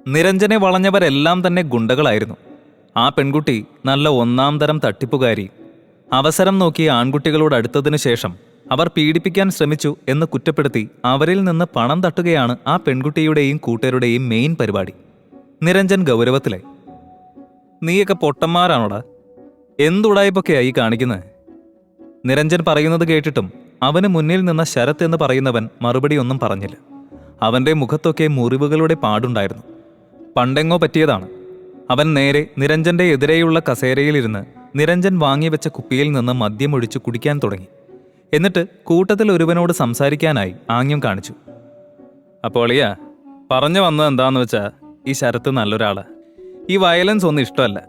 നിരഞ്ജനെ വളഞ്ഞവരെല്ലാം തന്നെ ഗുണ്ടകളായിരുന്നു. ആ പെൺകുട്ടി നല്ല ഒന്നാം തരം തട്ടിപ്പുകാരി. അവസരം നോക്കി ആൺകുട്ടികളോട് അടുത്തതിനു ശേഷം അവർ പീഡിപ്പിക്കാൻ ശ്രമിച്ചു എന്ന് കുറ്റപ്പെടുത്തി അവരിൽ നിന്ന് പണം തട്ടുകയാണ് ആ പെൺകുട്ടിയുടെയും കൂട്ടരുടെയും മെയിൻ പരിപാടി. നിരഞ്ജൻ ഗൗരവത്തിലായി. നീയൊക്കെ പൊട്ടന്മാരാണോടാ? എന്തുടായ്പൊക്കെയായി കാണിക്കുന്നത്? നിരഞ്ജൻ പറയുന്നത് കേട്ടിട്ടും അവന് മുന്നിൽ നിന്ന ശരത് എന്ന് പറയുന്നവൻ മറുപടിയൊന്നും പറഞ്ഞില്ല. അവന്റെ മുഖത്തൊക്കെ മുറിവുകളുടെ പാടുണ്ടായിരുന്നു. പണ്ടെങ്ങോ പറ്റിയതാണ്. അവൻ നേരെ നിരഞ്ജന്റെ എതിരെയുള്ള കസേരയിലിരുന്ന് നിരഞ്ജൻ വാങ്ങിവെച്ച കുപ്പിയിൽ നിന്ന് മദ്യമൊഴിച്ചു കുടിക്കാൻ തുടങ്ങി. എന്നിട്ട് കൂട്ടത്തിൽ ഒരുവനോട് സംസാരിക്കാനായി ആംഗ്യം കാണിച്ചു. അപ്പോൾ അളിയാ, പറഞ്ഞു വന്നത് എന്താന്ന് വെച്ചാ, ഈ ശരത്ത് നല്ലൊരാളാ. ഈ വയലൻസ് ഒന്നും ഇഷ്ടമല്ല.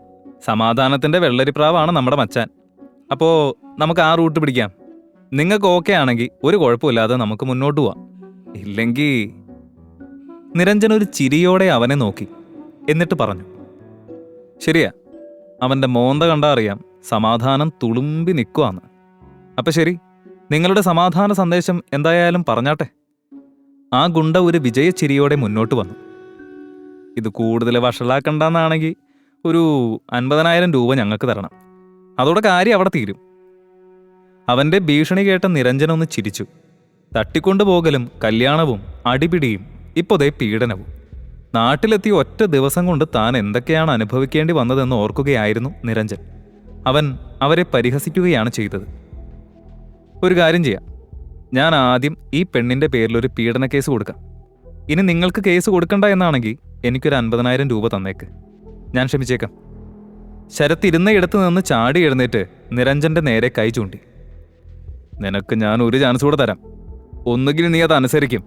സമാധാനത്തിന്റെ വെള്ളരിപ്രാവാണ് നമ്മുടെ മച്ചാൻ. അപ്പോ നമുക്ക് ആ റൂട്ട് പിടിക്കാം. നിങ്ങൾക്ക് ഓക്കെ ആണെങ്കിൽ ഒരു കുഴപ്പമില്ലാതെ നമുക്ക് മുന്നോട്ട് പോവാം. ഇല്ലെങ്കിൽ... നിരഞ്ജൻ ഒരു ചിരിയോടെ അവനെ നോക്കി. എന്നിട്ട് പറഞ്ഞു, ശരിയാ, അവന്റെ മോന്ത കണ്ടാ അറിയാം സമാധാനം തുളുമ്പി നിൽക്കുവാന്ന്. അപ്പൊ ശരി, നിങ്ങളുടെ സമാധാന സന്ദേശം എന്തായാലും പറഞ്ഞാട്ടെ. ആ ഗുണ്ട ഒരു വിജയച്ചിരിയോടെ മുന്നോട്ട് വന്നു. ഇത് കൂടുതൽ വഷളാക്കണ്ടെന്നാണെങ്കിൽ ഒരു 50,000 രൂപ ഞങ്ങൾക്ക് തരണം. അതോടെ കാര്യം അവിടെ തീരും. അവന്റെ ഭീഷണി കേട്ട നിരഞ്ജനൊന്ന് ചിരിച്ചു. തട്ടിക്കൊണ്ടുപോകലും കല്യാണവും അടിപിടിയും ഇപ്പോഴേ പീഡനവും. നാട്ടിലെത്തി ഒറ്റ ദിവസം കൊണ്ട് താൻ എന്തൊക്കെയാണ് അനുഭവിക്കേണ്ടി വന്നതെന്ന് ഓർക്കുകയായിരുന്നു നിരഞ്ജൻ. അവൻ അവരെ പരിഹസിക്കുകയാണ് ചെയ്തത്. ഒരു കാര്യം ചെയ്യാം, ഞാൻ ആദ്യം ഈ പെണ്ണിന്റെ പേരിലൊരു പീഡന കേസ് കൊടുക്കാം. ഇനി നിങ്ങൾക്ക് കേസ് കൊടുക്കണ്ട എന്നാണെങ്കിൽ എനിക്കൊരു 50,000 രൂപ തന്നേക്ക്. ഞാൻ ക്ഷമിച്ചേക്കാം. ശരത്ത് ഇരുന്നയിടത്ത് നിന്ന് ചാടി എഴുന്നേറ്റ് നിരഞ്ജന്റെ നേരെ കൈ ചൂണ്ടി. നിനക്ക് ഞാൻ ഒരു ചാൻസ് കൂടെ തരാം. ഒന്നുകിൽ നീ അത് അനുസരിക്കും,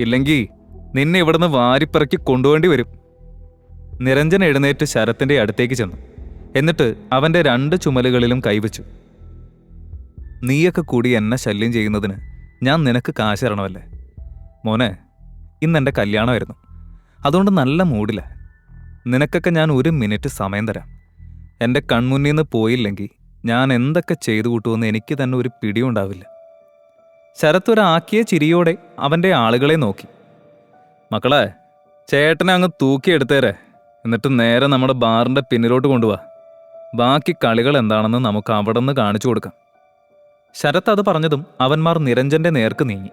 ഇല്ലെങ്കിൽ നിന്നെ ഇവിടുന്ന് വാരിപ്പിറക്കി കൊണ്ടുപോകേണ്ടി വരും. നിരഞ്ജൻ എഴുന്നേറ്റ് ശരത്തിന്റെ അടുത്തേക്ക് ചെന്നു. എന്നിട്ട് അവന്റെ 2 ചുമലുകളിലും കൈവച്ചു. നീയൊക്കെ കൂടി എന്നെ ശല്യം ചെയ്യുന്നതിന് ഞാൻ നിനക്ക് കാശ് തരണമല്ലേ? മോനെ, ഇന്നെൻ്റെ കല്യാണമായിരുന്നു. അതുകൊണ്ട് നല്ല മൂഡില്ല. നിനക്കൊക്കെ ഞാൻ 1 മിനിറ്റ് സമയം തരാം. എൻ്റെ കൺമുന്നിൽ നിന്ന് പോയില്ലെങ്കിൽ ഞാൻ എന്തൊക്കെ ചെയ്തു കൂട്ടുമെന്ന് എനിക്ക് തന്നെ ഒരു പിടിയുണ്ടാവില്ല. ശരത്ത് ഒരാക്കിയ ചിരിയോടെ അവൻ്റെ ആളുകളെ നോക്കി. മക്കളെ, ചേട്ടനെ അങ്ങ് തൂക്കിയെടുത്തേരെ. എന്നിട്ട് നേരെ നമ്മുടെ ബാറിൻ്റെ പിന്നിലോട്ട് കൊണ്ടുപോവാ. ബാക്കി കളികൾ എന്താണെന്ന് നമുക്ക് അവിടെ നിന്ന് കാണിച്ചു കൊടുക്കാം. ശരത്ത് അത് പറഞ്ഞതും അവന്മാർ നിരഞ്ജന്റെ നേർക്ക് നീങ്ങി.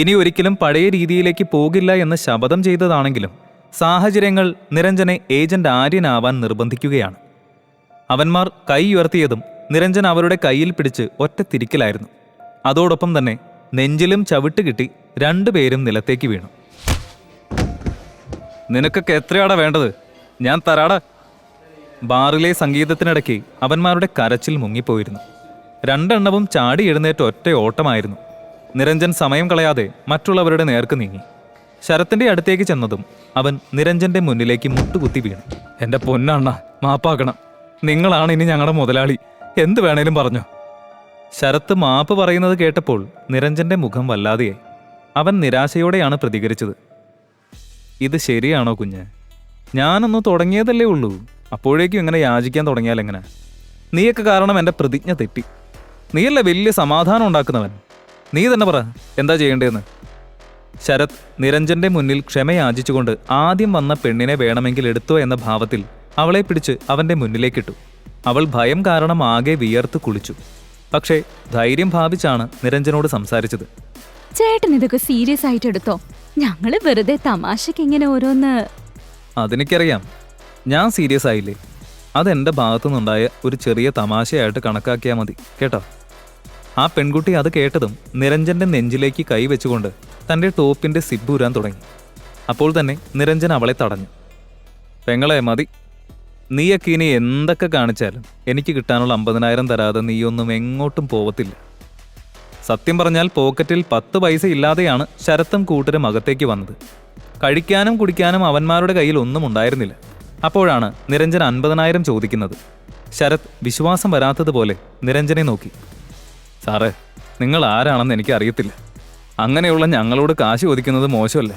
ഇനി ഒരിക്കലും പഴയ രീതിയിലേക്ക് പോകില്ല എന്ന് ശപഥം ചെയ്തതാണെങ്കിലും സാഹചര്യങ്ങൾ നിരഞ്ജനെ ഏജന്റ് ആര്യനാവാൻ നിർബന്ധിക്കുകയാണ്. അവന്മാർ കൈ ഉയർത്തിയതും നിരഞ്ജൻ അവരുടെ കയ്യിൽ പിടിച്ച് ഒറ്റ തിരിക്കലായിരുന്നു. അതോടൊപ്പം തന്നെ നെഞ്ചിലും ചവിട്ട് കിട്ടി 2 പേരും നിലത്തേക്ക് വീണു. നിനക്കൊക്കെ എത്രയാടാ വേണ്ടത്? ഞാൻ തരാടാ. ബാറിലെ സംഗീതത്തിനിടയ്ക്ക് അവന്മാരുടെ കരച്ചിൽ മുങ്ങിപ്പോയിരുന്നു. 2 എണ്ണവും ചാടി എഴുന്നേറ്റ് ഒറ്റ ഓട്ടമായിരുന്നു. നിരഞ്ജൻ സമയം കളയാതെ മറ്റുള്ളവരുടെ നേർക്ക് നീങ്ങി. ശരത്തിന്റെ അടുത്തേക്ക് ചെന്നതും അവൻ നിരഞ്ജന്റെ മുന്നിലേക്ക് മുട്ടുകുത്തി വീണു. എന്റെ പൊന്നണ്ണ, മാപ്പാക്കണം. നിങ്ങളാണ് ഇനി ഞങ്ങളുടെ മുതലാളി. എന്ത് വേണേലും പറഞ്ഞോ. ശരത്ത് മാപ്പ് പറയുന്നത് കേട്ടപ്പോൾ നിരഞ്ജന്റെ മുഖം വല്ലാതെയായി. അവൻ നിരാശയോടെയാണ് പ്രതികരിച്ചത്. ഇത് ശരിയാണോ കുഞ്ഞ്? ഞാനൊന്ന് തുടങ്ങിയതല്ലേ ഉള്ളൂ. അപ്പോഴേക്കും ഇങ്ങനെ യാചിക്കാൻ തുടങ്ങിയാൽ എങ്ങനെ? നീയൊക്കെ കാരണം എൻ്റെ പ്രതിജ്ഞ തെറ്റി. നീയല്ലേ വലിയ സമാധാനം ഉണ്ടാക്കുന്നവൻ. നീ തന്നെ പറ എന്താ ചെയ്യേണ്ടതെന്ന്. ശരത് നിരഞ്ജന്റെ മുന്നിൽ ക്ഷമയാചിച്ചുകൊണ്ട് ആദ്യം വന്ന പെണ്ണിനെ വേണമെങ്കിൽ എടുത്തോ എന്ന ഭാവത്തിൽ അവളെ പിടിച്ച് അവന്റെ മുന്നിലേക്കിട്ടു. അവൾ ഭയം കാരണം ആകെ വിയർത്ത് കുളിച്ചു. പക്ഷേ ധൈര്യം ഭാവിച്ചാണ് നിരഞ്ജനോട് സംസാരിച്ചത്. ചേട്ടൻ ഇതൊക്കെ സീരിയസ് ആയിട്ട് എടുത്തോ? ഞങ്ങള് വെറുതെ തമാശക്ക് ഇങ്ങനെ ഓരോന്ന്. അതെനിക്കറിയാം. ഞാൻ സീരിയസ് ആയില്ലേ? അതെന്റെ ഭാഗത്തുനിന്നുണ്ടായ ഒരു ചെറിയ തമാശയായിട്ട് കണക്കാക്കിയാൽ മതി കേട്ടോ. ആ പെൺകുട്ടി അത് കേട്ടതും നിരഞ്ജന്റെ നെഞ്ചിലേക്ക് കൈവച്ചുകൊണ്ട് തൻ്റെ ടോപ്പിന്റെ സിബ് ഊരാൻ തുടങ്ങി. അപ്പോൾ തന്നെ നിരഞ്ജൻ അവളെ തടഞ്ഞു. പെങ്ങളെ, മതി. നീയൊക്കെ ഇനി എന്തൊക്കെ കാണിച്ചാലും എനിക്ക് കിട്ടാനുള്ള 50,000 തരാതെ നീയൊന്നും എങ്ങോട്ടും പോവത്തില്ല. സത്യം പറഞ്ഞാൽ പോക്കറ്റിൽ 10 പൈസ ഇല്ലാതെയാണ് ശരത്തും കൂട്ടരും അകത്തേക്ക് വന്നത്. കഴിക്കാനും കുടിക്കാനും അവന്മാരുടെ കയ്യിൽ ഒന്നും ഉണ്ടായിരുന്നില്ല. അപ്പോഴാണ് നിരഞ്ജൻ 50,000 ചോദിക്കുന്നത്. ശരത് വിശ്വാസം വരാത്തതുപോലെ നിരഞ്ജനെ നോക്കി. സാറേ, നിങ്ങൾ ആരാണെന്ന് എനിക്ക് അറിയത്തില്ല. അങ്ങനെയുള്ള ഞങ്ങളോട് കാശ് ചോദിക്കുന്നത് മോശമല്ലേ?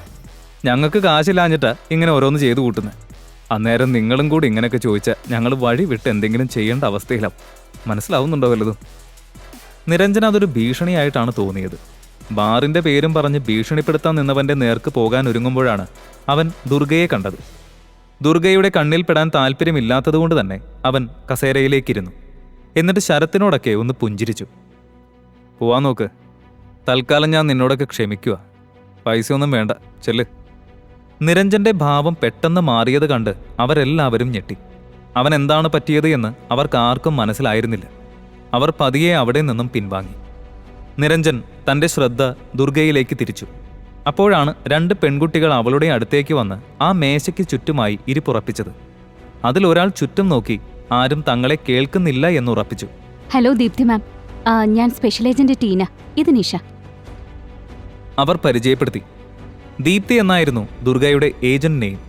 ഞങ്ങൾക്ക് കാശില്ലാഞ്ഞിട്ടാ ഇങ്ങനെ ഓരോന്ന് ചെയ്തു കൂട്ടുന്നത്. അന്നേരം നിങ്ങളും കൂടി ഇങ്ങനെയൊക്കെ ചോദിച്ചാൽ ഞങ്ങൾ വഴി വിട്ട് എന്തെങ്കിലും ചെയ്യേണ്ട അവസ്ഥയിലാവും. മനസ്സിലാവുന്നുണ്ടോ വല്ലതും? നിരഞ്ജൻ അതൊരു ഭീഷണിയായിട്ടാണ് തോന്നിയത്. ബാറിന്റെ പേരും പറഞ്ഞ് ഭീഷണിപ്പെടുത്താൻ നിന്നവന്റെ നേർക്ക് പോകാൻ ഒരുങ്ങുമ്പോഴാണ് അവൻ ദുർഗയെ കണ്ടത്. ദുർഗയുടെ കണ്ണിൽ പെടാൻ താല്പര്യമില്ലാത്തതുകൊണ്ട് തന്നെ അവൻ കസേരയിലേക്കിരുന്നു. എന്നിട്ട് ശരത്തിനോടൊക്കെ ഒന്ന് പുഞ്ചിരിച്ചു. പോവാൻ നോക്ക്, തൽക്കാലം ഞാൻ നിന്നോടൊക്കെ ക്ഷമിക്കുക. പൈസയൊന്നും വേണ്ട, ചെല്ല്. നിരഞ്ജന്റെ ഭാവം പെട്ടെന്ന് മാറിയത് കണ്ട് അവരെല്ലാവരും ഞെട്ടി. അവൻ എന്താണ് പറ്റിയത് എന്ന് അവർക്കാർക്കും മനസ്സിലായിരുന്നില്ല. അവർ പതിയെ അവിടെ നിന്നും പിൻവാങ്ങി. നിരഞ്ജൻ തൻ്റെ ശ്രദ്ധ ദുർഗയിലേക്ക് തിരിച്ചു. അപ്പോഴാണ് 2 പെൺകുട്ടികൾ അവളുടെ അടുത്തേക്ക് വന്ന് ആ മേശയ്ക്ക് ചുറ്റുമായി ഇരിപ്പുറപ്പിച്ചത്. അതിലൊരാൾ ചുറ്റും നോക്കി ആരും തങ്ങളെ കേൾക്കുന്നില്ല എന്നുറപ്പിച്ചു. ഹലോ ദീപ്തി മാം, ഞാൻ സ്പെഷ്യൽ ഏജന്റ് ടീന. ഇത് നിഷ. അവർ പരിചയപ്പെടുത്തി. ദീപ്തി എന്നായിരുന്നു ദുർഗയുടെ ഏജന്റ് നെയിം.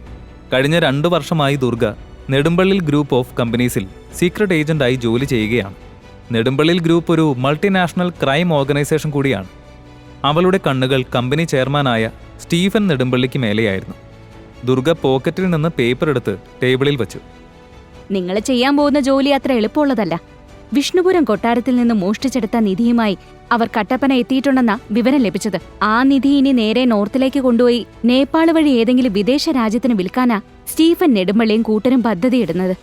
കഴിഞ്ഞ 2 വർഷമായി ദുർഗ നെടുമ്പള്ളിൽ ഗ്രൂപ്പ് ഓഫ് കമ്പനീസിൽ സീക്രട്ട് ഏജന്റായി ജോലി ചെയ്യുകയാണ്. നെടുമ്പള്ളിൽ ഗ്രൂപ്പ് ഒരു മൾട്ടിനാഷണൽ ക്രൈം ഓർഗനൈസേഷൻ കൂടിയാണ്. അവളുടെ കണ്ണുകൾ കമ്പനി ചെയർമാനായ സ്റ്റീഫൻ നെടുമ്പള്ളിക്ക് മേലെയായിരുന്നു. ദുർഗ പോക്കറ്റിൽ നിന്ന് പേപ്പർ എടുത്ത് ടേബിളിൽ വച്ചു. നിങ്ങൾ ചെയ്യാൻ പോകുന്ന ജോലി അത്ര എളുപ്പമുള്ളതല്ല. വിഷ്ണുപുരം കൊട്ടാരത്തിൽ നിന്ന് മോഷ്ടിച്ചെടുത്ത നിധിയുമായി അവർ കട്ടപ്പന എത്തിയിട്ടുണ്ടെന്ന വിവരം ലഭിച്ചത്. ആ നിധി ഇനി നേരെ നോർത്തിലേക്ക് കൊണ്ടുപോയി നേപ്പാൾ വഴി ഏതെങ്കിലും വിദേശ രാജ്യത്തിന് വിൽക്കാനാ സ്റ്റീഫൻ നെടുമ്പള്ളിയും കൂട്ടരും പദ്ധതിയിടുന്നത്.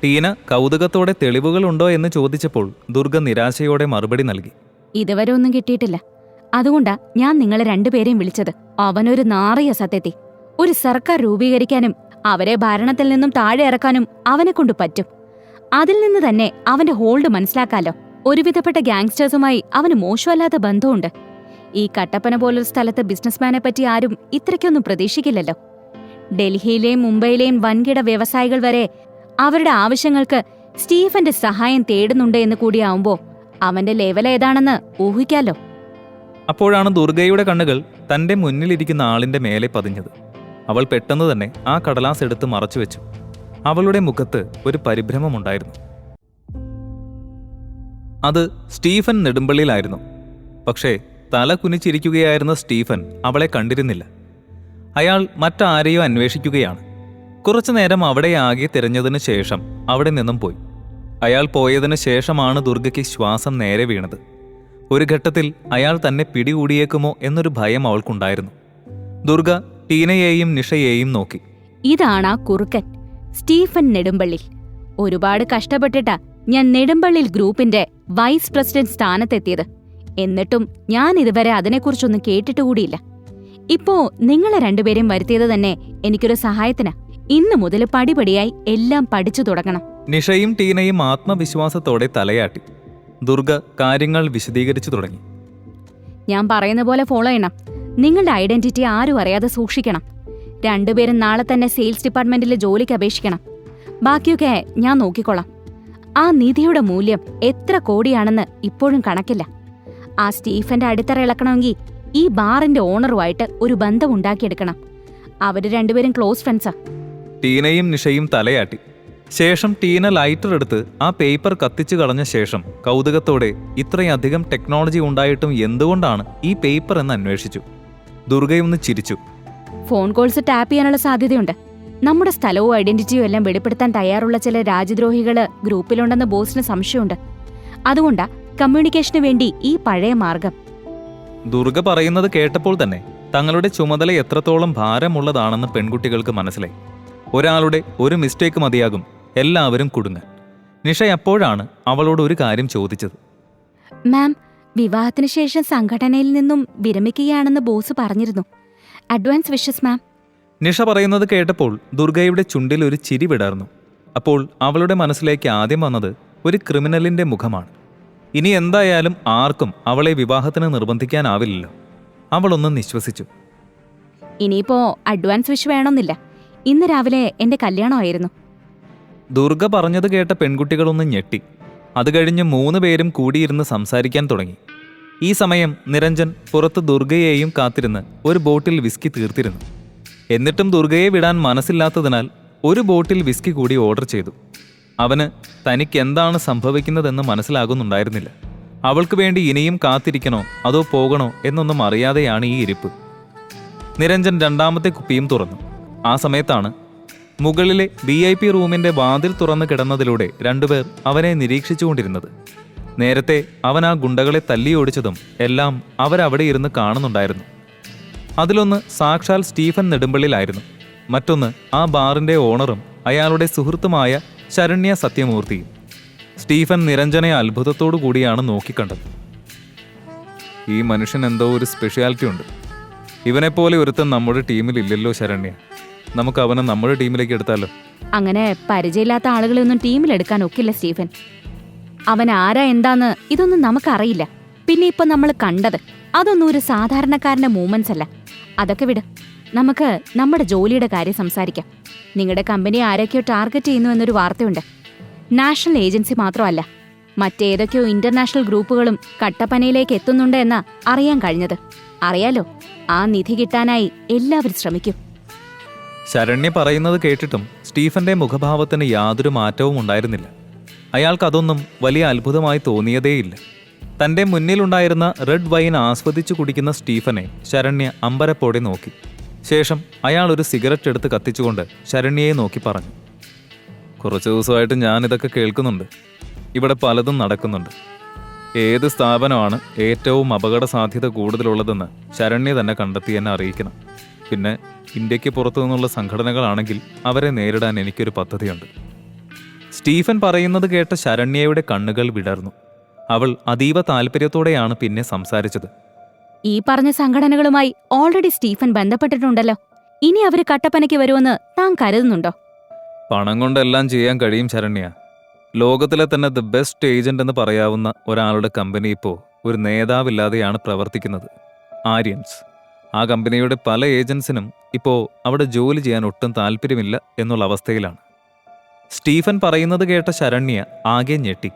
ടീന കൗതുകത്തോടെ തെളിവുകളുണ്ടോ എന്ന് ചോദിച്ചപ്പോൾ ദുർഗ നിരാശയോടെ മറുപടി നൽകി. ഇതുവരെ ഒന്നും കിട്ടിയിട്ടില്ല. അതുകൊണ്ടാ ഞാൻ നിങ്ങളെ 2 പേരെയും വിളിച്ചത്. അവനൊരു നാറിയ സത്യത്തി. ഒരു സർക്കാർ രൂപീകരിക്കാനും അവരെ ഭരണത്തിൽ നിന്നും താഴെ ഇറക്കാനും അവനെ കൊണ്ട് പറ്റും. അതിൽ നിന്ന് തന്നെ അവന്റെ ഹോൾഡ് മനസ്സിലാക്കാലോ. ഒരുവിധപ്പെട്ട ഗാങ്സ്റ്റേഴ്സുമായി അവന് മോശമല്ലാത്ത ബന്ധമുണ്ട്. ഈ കട്ടപ്പന പോലൊരു സ്ഥലത്ത് ബിസിനസ്മാനെ പറ്റി ആരും ഇത്രയ്ക്കൊന്നും പ്രതീക്ഷിക്കില്ലല്ലോ. ഡൽഹിയിലെയും മുംബൈയിലെയും വൻകിട വ്യവസായികൾ വരെ അവരുടെ ആവശ്യങ്ങൾക്ക് സ്റ്റീഫന്റെ സഹായം തേടുന്നുണ്ട് എന്ന് കൂടിയാവുമ്പോ അവന്റെ ലെവൽ ഏതാണെന്ന് ഊഹിക്കാലോ. അപ്പോഴാണ് ദുർഗയുടെ കണ്ണുകൾ തന്റെ മുന്നിലിരിക്കുന്ന ആളിന്റെ മേലെ പതിഞ്ഞത്. അവൾ പെട്ടെന്ന് തന്നെ ആ കടലാസ് എടുത്ത് മറച്ചുവെച്ചു. അവളുടെ മുഖത്ത് ഒരു പരിഭ്രമമുണ്ടായിരുന്നു. അത് സ്റ്റീഫൻ നെടുമ്പള്ളിയിലായിരുന്നു. പക്ഷേ തല കുനിച്ചിരിക്കുകയായിരുന്ന സ്റ്റീഫൻ അവളെ കണ്ടിരുന്നില്ല. അയാൾ മറ്റാരെയോ അന്വേഷിക്കുകയാണ്. കുറച്ചുനേരം അവിടെ ആകെ തിരഞ്ഞതിനു ശേഷം അവിടെ നിന്നും പോയി. അയാൾ പോയതിനു ശേഷമാണ് ദുർഗയ്ക്ക് ശ്വാസം നേരെ വീണത്. ഒരു ഘട്ടത്തിൽ അയാൾ തന്നെ പിടികൂടിയേക്കുമോ എന്നൊരു ഭയം അവൾക്കുണ്ടായിരുന്നു. ദുർഗ ടീനയെയും നിഷയെയും നോക്കി. ഇതാണാ കുറുക്കൻ, സ്റ്റീഫൻ നെടുമ്പള്ളി. ഒരുപാട് കഷ്ടപ്പെട്ടിട്ടാ ഞാൻ നെടുമ്പള്ളിൽ ഗ്രൂപ്പിന്റെ വൈസ് പ്രസിഡന്റ് സ്ഥാനത്തെത്തിയത്. എന്നിട്ടും ഞാൻ ഇതുവരെ അതിനെക്കുറിച്ചൊന്നും കേട്ടിട്ടുകൂടിയില്ല. ഇപ്പോ നിങ്ങളെ 2 പേരെയും വരുത്തിയത് തന്നെ എനിക്കൊരു സഹായത്തിനാ. ഇന്നു മുതൽ പടിപടിയായി എല്ലാം പഠിച്ചു തുടങ്ങണം. നിഷയും ടീനയും ആത്മവിശ്വാസത്തോടെ തലയാട്ടി. ദുർഗ കാര്യങ്ങൾ വിശദീകരിച്ചു തുടങ്ങി. ഞാൻ പറയുന്ന പോലെ ഫോളോ ചെയ്യണം. നിങ്ങളുടെ ഐഡന്റിറ്റി ആരും അറിയാതെ സൂക്ഷിക്കണം. 2 പേരും നാളെ തന്നെ സെയിൽസ് ഡിപ്പാർട്ട്മെന്റിൽ ജോലിക്ക് അപേക്ഷിക്കണം. ബാക്കിയൊക്കെ ഞാൻ നോക്കിക്കോളാം. ആ നിധിയുടെ മൂല്യം എത്ര കോടിയാണെന്ന് ഇപ്പോഴും കണക്കില്ല. ആ സ്റ്റീഫന്റെ അടിത്തറ ഇളക്കണമെങ്കിൽ ഈ ബാറിന്റെ ഓണറുമായിട്ട് ഒരു ബന്ധം ഉണ്ടാക്കിയെടുക്കണം. അവര് 2 പേരും ക്ലോസ് ഫ്രണ്ട്സാ. ടീനയും നിഷയും തലയാട്ടി. ശേഷം ടീന ലൈറ്റർ എടുത്ത് ആ പേപ്പർ കത്തിച്ചു കളഞ്ഞ ശേഷം കൗതുകത്തോടെ ഇത്രയധികം ടെക്നോളജി ഉണ്ടായിട്ടും എന്തുകൊണ്ടാണ് ഈ പേപ്പർ എന്ന് അന്വേഷിച്ചു. ദുർഗയൊന്ന് ചിരിച്ചു. ഫോൺ കോൾസ് ടാപ്പ് ചെയ്യാനുള്ള സാധ്യതയുണ്ട്. നമ്മുടെ സ്ഥലവും ഐഡന്റിറ്റിയും എല്ലാം വെളിപ്പെടുത്താൻ തയ്യാറുള്ള ചില രാജ്യദ്രോഹികള് ഗ്രൂപ്പിലുണ്ടെന്ന് ബോസിന് സംശയമുണ്ട്. അതുകൊണ്ടാ കമ്മ്യൂണിക്കേഷന് വേണ്ടി ഈ പഴയ മാർഗം. ദുർഗ പറയുന്നത് കേട്ടപ്പോൾ തന്നെ തങ്ങളുടെ ചുമതല എത്രത്തോളം ഭാരമുള്ളതാണെന്ന് പെൺകുട്ടികൾക്ക് മനസ്സിലായി. ഒരാളുടെ ഒരു മിസ്റ്റേക്ക് മതിയാകും എല്ലാവരും കുടുങ്ങാൻ. നിഷ അപ്പോഴാണ് അവളോട് ഒരു കാര്യം ചോദിച്ചത്. മാം, വിവാഹത്തിന് ശേഷം സംഘടനയിൽ നിന്നും വിരമിക്കുകയാണെന്ന് ബോസ് പറഞ്ഞിരുന്നു. അഡ്വാൻസ് വിഷസ് മാം. നിഷ പറയുന്നത് കേട്ടപ്പോൾ ദുർഗയുടെ ചുണ്ടിൽ ഒരു ചിരി വിടർന്നു. അപ്പോൾ അവളുടെ മനസ്സിലേക്ക് ആദ്യം വന്നത് ഒരു ക്രിമിനലിന്റെ മുഖമാണ്. ഇനി എന്തായാലും ആർക്കും അവളെ വിവാഹത്തിന് നിർബന്ധിക്കാനാവില്ലല്ലോ. അവളൊന്ന് നിശ്വസിച്ചു. ഇനിയിപ്പോ അഡ്വാൻസ് വിഷ് വേണമെന്നില്ല. ഇന്ന് രാവിലെ എന്റെ കല്യാണമായിരുന്നു. ദുർഗ പറഞ്ഞത് കേട്ട പെൺകുട്ടികളൊന്ന് ഞെട്ടി. അത് കഴിഞ്ഞ് 3 പേരും കൂടിയിരുന്ന് സംസാരിക്കാൻ തുടങ്ങി. ഈ സമയം നിരഞ്ജൻ പുറത്ത് ദുർഗയെയും കാത്തിരുന്ന് ഒരു ബോട്ടിൽ വിസ്കി തീർത്തിരുന്നു. എന്നിട്ടും ദുർഗയെ വിടാൻ മനസ്സില്ലാത്തതിനാൽ ഒരു ബോട്ടിൽ വിസ്കി കൂടി ഓർഡർ ചെയ്തു. അവന് തനിക്ക് എന്താണ് സംഭവിക്കുന്നതെന്ന് മനസ്സിലാകുന്നുണ്ടായിരുന്നില്ല. അവൾക്ക് വേണ്ടി ഇനിയും കാത്തിരിക്കണോ അതോ പോകണോ എന്നൊന്നും അറിയാതെയാണ് ഈ ഇരിപ്പ്. നിരഞ്ജൻ 2ാമത്തെ കുപ്പിയും തുറന്നു. ആ സമയത്താണ് മുകളിലെ VIP റൂമിന്റെ വാതിൽ തുറന്നു കിടന്നതിലൂടെ 2 പേർ അവനെ നിരീക്ഷിച്ചുകൊണ്ടിരുന്നത്. നേരത്തെ അവൻ ആ ഗുണ്ടകളെ തല്ലിയോടിച്ചതും എല്ലാം അവരവിടെ ഇരുന്ന് കാണുന്നുണ്ടായിരുന്നു. അതിലൊന്ന് സാക്ഷാൽ സ്റ്റീഫൻ നെടുമ്പള്ളിലായിരുന്നു. മറ്റൊന്ന് ആ ബാറിന്റെ ഓണറും അയാളുടെ സുഹൃത്തുമായ ശരണ്യ സത്യമൂർത്തിയും. സ്റ്റീഫൻ നിരഞ്ജനെ അത്ഭുതത്തോടു കൂടിയാണ് നോക്കിക്കണ്ടത്. ഈ മനുഷ്യൻ എന്തോ ഒരു സ്പെഷ്യാലിറ്റി ഉണ്ട്. ഇവനെപ്പോലെ ഒരുത്തൻ നമ്മുടെ ടീമിലില്ലല്ലോ ശരണ്യ. നമുക്ക് അവനെ നമ്മുടെ ടീമിലേക്ക് എടുത്താലോ? അങ്ങനെ പരിചയമില്ലാത്ത ആളുകളെയൊന്നും ടീമിലെടുക്കാൻ ഒക്കില്ല സ്റ്റീഫൻ. അവൻ ആരാ എന്താന്ന് ഇതൊന്നും നമുക്കറിയില്ല. പിന്നെ ഇപ്പൊ നമ്മൾ കണ്ടത് അതൊന്നും ഒരു സാധാരണക്കാരന്റെ മൂവ്മെന്റ്സ് അല്ല. അതൊക്കെ വിട്, നമുക്ക് നമ്മുടെ ജോലിയുടെ കാര്യം സംസാരിക്കാം. നിങ്ങളുടെ കമ്പനി ആരൊക്കെയോ ടാർഗറ്റ് ചെയ്യുന്നു എന്നൊരു വാർത്തയുണ്ട്. നാഷണൽ ഏജൻസി മാത്രമല്ല, മറ്റേതൊക്കെയോ ഇന്റർനാഷണൽ ഗ്രൂപ്പുകളും കട്ടപ്പനയിലേക്ക് എത്തുന്നുണ്ട് എന്നാ അറിയാൻ കഴിഞ്ഞത്. അറിയാലോ, ആ നിധി കിട്ടാനായി എല്ലാവരും ശ്രമിക്കും. ശരണ്യ പറയുന്നത് കേട്ടിട്ടും സ്റ്റീഫന്റെ മുഖഭാവത്തിന് യാതൊരു മാറ്റവും ഉണ്ടായിരുന്നില്ല. അയാൾക്കതൊന്നും വലിയ അത്ഭുതമായി തോന്നിയതേയില്ല. തന്റെ മുന്നിലുണ്ടായിരുന്ന റെഡ് വൈൻ ആസ്വദിച്ചു കുടിക്കുന്ന സ്റ്റീഫനെ ശരണ്യ അമ്പരപ്പോടെ നോക്കി. ശേഷം അയാൾ ഒരു സിഗരറ്റ് എടുത്ത് കത്തിച്ചുകൊണ്ട് ശരണ്യയെ നോക്കി പറഞ്ഞു, കുറച്ച് ദിവസമായിട്ട് ഞാനിതൊക്കെ കേൾക്കുന്നുണ്ട്. ഇവിടെ പലതും നടക്കുന്നുണ്ട്. ഏത് സ്ഥാപനമാണ് ഏറ്റവും അപകട സാധ്യത കൂടുതലുള്ളതെന്ന് ശരണ്യ തന്നെ കണ്ടെത്തി എന്നെ അറിയിക്കണം. പിന്നെ ഇന്ത്യക്ക് പുറത്തു നിന്നുള്ള സംഘടനകളാണെങ്കിൽ അവരെ നേരിടാൻ എനിക്കൊരു പദ്ധതിയുണ്ട്. സ്റ്റീഫൻ പറയുന്നത് കേട്ട ശരണ്യയുടെ കണ്ണുകൾ വിടർന്നു. അവൾ അതീവ താല്പര്യത്തോടെയാണ് പിന്നെ സംസാരിച്ചത്. ഈ പറഞ്ഞ സംഘടനകളുമായി ഓൾറെഡി സ്റ്റീഫൻ ബന്ധപ്പെട്ടിട്ടുണ്ടല്ലോ. ഇനി അവര് കട്ടപ്പനയ്ക്ക് വരുമെന്ന് താൻ കരുതുന്നുണ്ടോ? പണം കൊണ്ടെല്ലാം ചെയ്യാൻ കഴിയും ശരണ്യ. ലോകത്തിലെ തന്നെ ദ ബെസ്റ്റ് ഏജന്റ് എന്ന് പറയാവുന്ന ഒരാളുടെ കമ്പനി ഇപ്പോൾ ഒരു നേതാവില്ലാതെയാണ് പ്രവർത്തിക്കുന്നത്. ആര്യൻസ്. ആ കമ്പനിയുടെ പല ഏജൻസിനും ഇപ്പോൾ അവിടെ ജോലി ചെയ്യാൻ ഒട്ടും താല്പര്യമില്ല എന്നുള്ള അവസ്ഥയിലാണ്. സ്റ്റീഫൻ പറയുന്നത് കേട്ട ശരണ്യ ആകെ ഞെട്ടി.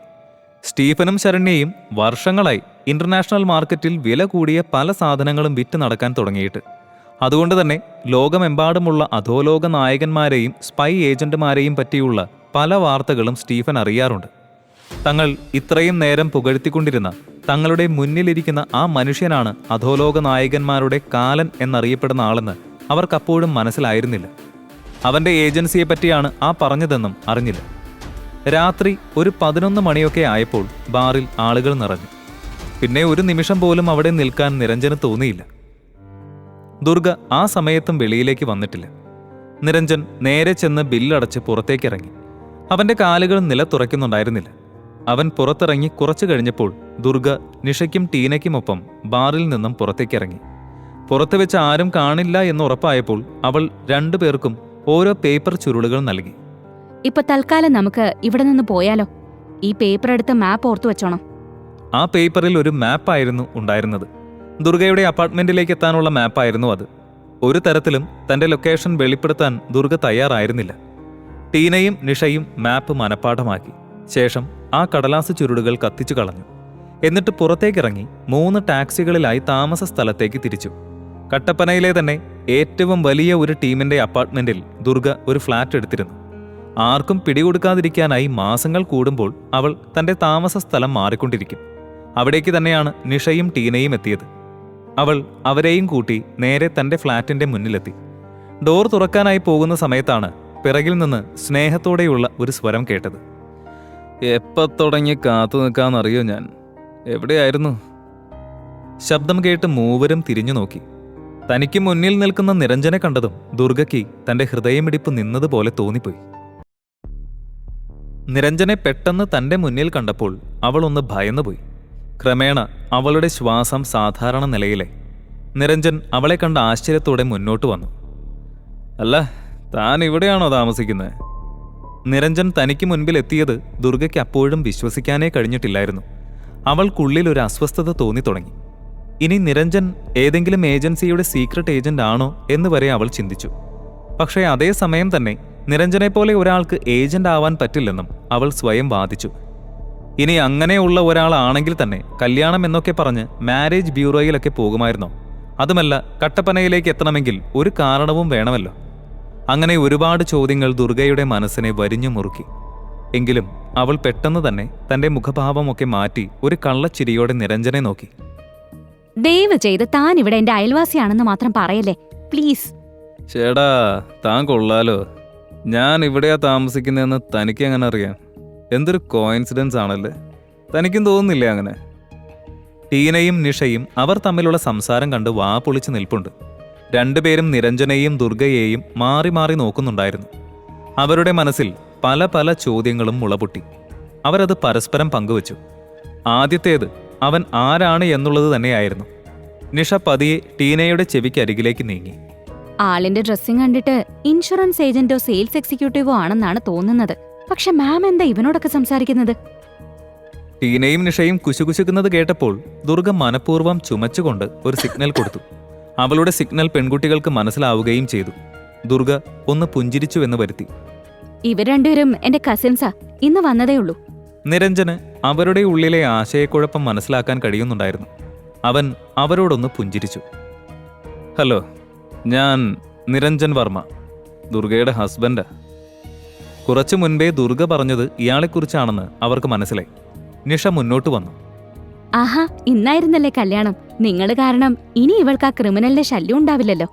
സ്റ്റീഫനും ശരണ്യയും വർഷങ്ങളായി ഇന്റർനാഷണൽ മാർക്കറ്റിൽ വില കൂടിയ പല സാധനങ്ങളും വിറ്റ് നടക്കാൻ തുടങ്ങിയിട്ട്. അതുകൊണ്ട് തന്നെ ലോകമെമ്പാടുമുള്ള അധോലോക നായകന്മാരെയും സ്പൈ ഏജന്റുമാരെയും പറ്റിയുള്ള പല വാർത്തകളും സ്റ്റീഫൻ അറിയാറുണ്ട്. തങ്ങൾ ഇത്രയും നേരം പുകഴ്ത്തിക്കൊണ്ടിരുന്ന തങ്ങളുടെ മുന്നിലിരിക്കുന്ന ആ മനുഷ്യനാണ് അധോലോക നായകന്മാരുടെ കാലൻ എന്നറിയപ്പെടുന്ന ആളെന്ന് അവർക്കപ്പോഴും മനസ്സിലായിരുന്നില്ല. അവന്റെ ഏജൻസിയെ പറ്റിയാണ് ആ പറഞ്ഞതെന്നും അറിഞ്ഞില്ല. രാത്രി ഒരു 11 മണിയൊക്കെ ആയപ്പോൾ ബാറിൽ ആളുകൾ നിറഞ്ഞു. പിന്നെ ഒരു നിമിഷം പോലും അവിടെ നിൽക്കാൻ നിരഞ്ജന് തോന്നിയില്ല. ദുർഗ ആ സമയത്തും വെളിയിലേക്ക് വന്നിട്ടില്ല. നിരഞ്ജൻ നേരെ ചെന്ന് ബില്ലടച്ച് പുറത്തേക്കിറങ്ങി. അവന്റെ കാലുകൾ നിലത്തുറയ്ക്കുന്നുണ്ടായിരുന്നില്ല. അവൻ പുറത്തിറങ്ങി കുറച്ചു കഴിഞ്ഞപ്പോൾ ദുർഗ നിഷയ്ക്കും ടീനയ്ക്കുമൊപ്പം ബാറിൽ നിന്നും പുറത്തേക്കിറങ്ങി. പുറത്ത് വെച്ച് ആരും കാണില്ല എന്ന് ഉറപ്പായപ്പോൾ അവൾ രണ്ടുപേർക്കും ഓരോ പേപ്പർ ചുരുളുകൾ നൽകി. ഇപ്പൊ തൽക്കാലം നമുക്ക് ഇവിടെ നിന്ന് പോയാലോ? ഈ പേപ്പർ എടുത്ത് മാപ്പ് ഓർത്തു വെച്ചോണം. ആ പേപ്പറിൽ ഒരു മാപ്പായിരുന്നു ഉണ്ടായിരുന്നത്. ദുർഗയുടെ അപ്പാർട്ട്മെന്റിലേക്ക് എത്താനുള്ള മാപ്പായിരുന്നു അത്. ഒരു തരത്തിലും തന്റെ ലൊക്കേഷൻ വെളിപ്പെടുത്താൻ ദുർഗ തയ്യാറായിരുന്നില്ല. ടീനയും നിഷയും മാപ്പ് മനഃപ്പാഠമാക്കി. ശേഷം ആ കടലാസ് ചുരുളുകൾ കത്തിച്ചു കളഞ്ഞു. എന്നിട്ട് പുറത്തേക്കിറങ്ങി 3 ടാക്സികളിലായി താമസ സ്ഥലത്തേക്ക് തിരിച്ചു. കട്ടപ്പനയിലെ തന്നെ ഏറ്റവും വലിയ ഒരു ടീമിന്റെ അപ്പാർട്ട്മെന്റിൽ ദുർഗ ഒരു ഫ്ലാറ്റ് എടുത്തിരുന്നു. ആർക്കും പിടികൊടുക്കാതിരിക്കാനായി മാസങ്ങൾ കൂടുമ്പോൾ അവൾ തന്റെ താമസ സ്ഥലം മാറിക്കൊണ്ടിരിക്കും. അവിടേക്ക് തന്നെയാണ് നിഷയും ടീനയും എത്തിയത്. അവൾ അവരെയും കൂട്ടി നേരെ തന്റെ ഫ്ലാറ്റിന്റെ മുന്നിലെത്തി. ഡോർ തുറക്കാനായി പോകുന്ന സമയത്താണ് പിറകിൽ നിന്ന് സ്നേഹത്തോടെയുള്ള ഒരു സ്വരം കേട്ടത്. എപ്പ തുടങ്ങി കാത്തു നിൽക്കാന്നറിയോ ഞാൻ? എവിടെയായിരുന്നു? ശബ്ദം കേട്ട് മൂവരും തിരിഞ്ഞു നോക്കി. തനിക്ക് മുന്നിൽ നിൽക്കുന്ന നിരഞ്ജനെ കണ്ടതും ദുർഗയ്ക്ക് തന്റെ ഹൃദയമിടിപ്പ് നിന്നതുപോലെ തോന്നിപ്പോയി. നിരഞ്ജനെ പെട്ടെന്ന് തന്റെ മുന്നിൽ കണ്ടപ്പോൾ അവൾ ഒന്ന് ഭയന്നുപോയി. ക്രമേണ അവളുടെ ശ്വാസം സാധാരണ നിലയിലെ. നിരഞ്ജൻ അവളെ കണ്ട ആശ്ചര്യത്തോടെ മുന്നോട്ട് വന്നു. അല്ല, താൻ ഇവിടെയാണോ താമസിക്കുന്നത്? നിരഞ്ജൻ തനിക്ക് മുൻപിൽ എത്തിയത് ദുർഗയ്ക്ക് അപ്പോഴും വിശ്വസിക്കാനേ കഴിഞ്ഞിട്ടില്ലായിരുന്നു. അവൾക്കുള്ളിൽ ഒരു അസ്വസ്ഥത തോന്നി തുടങ്ങി. ഇനി നിരഞ്ജൻ ഏതെങ്കിലും ഏജൻസിയുടെ സീക്രട്ട് ഏജന്റ് ആണോ എന്ന് വരെ അവൾ ചിന്തിച്ചു. പക്ഷേ അതേ സമയം തന്നെ നിരഞ്ജനെപ്പോലെ ഒരാൾക്ക് ഏജന്റ് ആവാൻ പറ്റില്ലെന്നും അവൾ സ്വയം വാദിച്ചു. ഇനി അങ്ങനെയുള്ള ഒരാളാണെങ്കിൽ തന്നെ കല്യാണം എന്നൊക്കെ പറഞ്ഞ് മാരേജ് ബ്യൂറോയിലൊക്കെ പോകുമായിരുന്നോ? അതുമല്ല, കട്ടപ്പനയിലേക്ക് എത്തണമെങ്കിൽ ഒരു കാരണവും വേണമല്ലോ. അങ്ങനെ ഒരുപാട് ചോദ്യങ്ങൾ ദുർഗയുടെ മനസ്സിനെ വരിഞ്ഞു മുറുക്കി. എങ്കിലും അവൾ പെട്ടെന്ന് തന്നെ തന്റെ മുഖഭാവമൊക്കെ മാറ്റി ഒരു കള്ളച്ചിരിയോടെ നിരഞ്ജനെ നോക്കി. ദയവ് ചെയ്ത് താൻ ഇവിടെ എന്റെ അയൽവാസിയാണെന്ന് മാത്രം പറയല്ലേ പ്ലീസ്. ചേടാ, താൻ കൊള്ളാലോ. ഞാൻ ഇവിടെയാ താമസിക്കുന്നതെന്ന് തനിക്ക് എങ്ങനെ അറിയാം? എന്തൊരു കോയിൻസിഡൻസ് ആണല്ലേ. തനിക്കും തോന്നുന്നില്ലേ അങ്ങനെ? ടീനയും നിഷയും അവർ തമ്മിലുള്ള സംസാരം കണ്ട് വാ പൊളിച്ച് നിൽപ്പുണ്ട്. രണ്ടുപേരും നിരഞ്ജനെയും ദുർഗയെയും മാറി മാറി നോക്കുന്നുണ്ടായിരുന്നു. അവരുടെ മനസ്സിൽ പല പല ചോദ്യങ്ങളും മുളപൊട്ടി. അവരത് പരസ്പരം പങ്കുവച്ചു. ആദ്യത്തേത് അവൻ ആരാണ് എന്നുള്ളത് തന്നെയായിരുന്നു. നിഷ പതിയെ ടീനയുടെ ചെവിക്കരികിലേക്ക് നീങ്ങി. ആളിന്റെ ഡ്രസ്സിംഗ് കണ്ടിട്ട് ഇൻഷുറൻസ് ഏജന്റോ സെയിൽസ് എക്സിക്യൂട്ടീവോ ആണെന്നാണ് തോന്നുന്നത്. പക്ഷെ മാം എന്താ ഇവനോടൊക്കെ സംസാരിക്കുന്നത്? ടീനയും നിഷയും കുശുകുശുക്കുന്നത് കേട്ടപ്പോൾ ദുർഗ മനഃപൂർവ്വം ചുമച്ചുകൊണ്ട് ഒരു സിഗ്നൽ കൊടുത്തു. അവളുടെ സിഗ്നൽ പെൺകുട്ടികൾക്ക് മനസ്സിലാവുകയും ചെയ്തു. ദുർഗ ഒന്ന് പുഞ്ചിരിച്ചുവെന്ന് വരുത്തി. ഇവർ രണ്ടുപേരും എന്റെ കസിൻസാ, ഇന്ന് വന്നതേയുള്ളൂ. നിരഞ്ജന് അവരുടെ ഉള്ളിലെ ആശയക്കുഴപ്പം മനസ്സിലാക്കാൻ കഴിയുന്നുണ്ടായിരുന്നു. അവൻ അവരോടൊന്ന് പുഞ്ചിരിച്ചു. ഹലോ, ഞാൻ നിരഞ്ജൻ വർമ്മ, ദുർഗയുടെ ഹസ്ബൻഡാ. കുറച്ചു മുൻപേ ദുർഗ പറഞ്ഞത് ഇയാളെക്കുറിച്ചാണെന്ന് അവർക്ക് മനസ്സിലായി. നിഷ മുന്നോട്ട് വന്നു. ആഹാ, ഇന്നായിരുന്നല്ലേ കല്യാണം. നിങ്ങൾ കാരണം ഇനി ഇവൾക്ക് ആ ക്രിമിനലിന്റെ ശല്യം ഉണ്ടാവില്ലല്ലോ.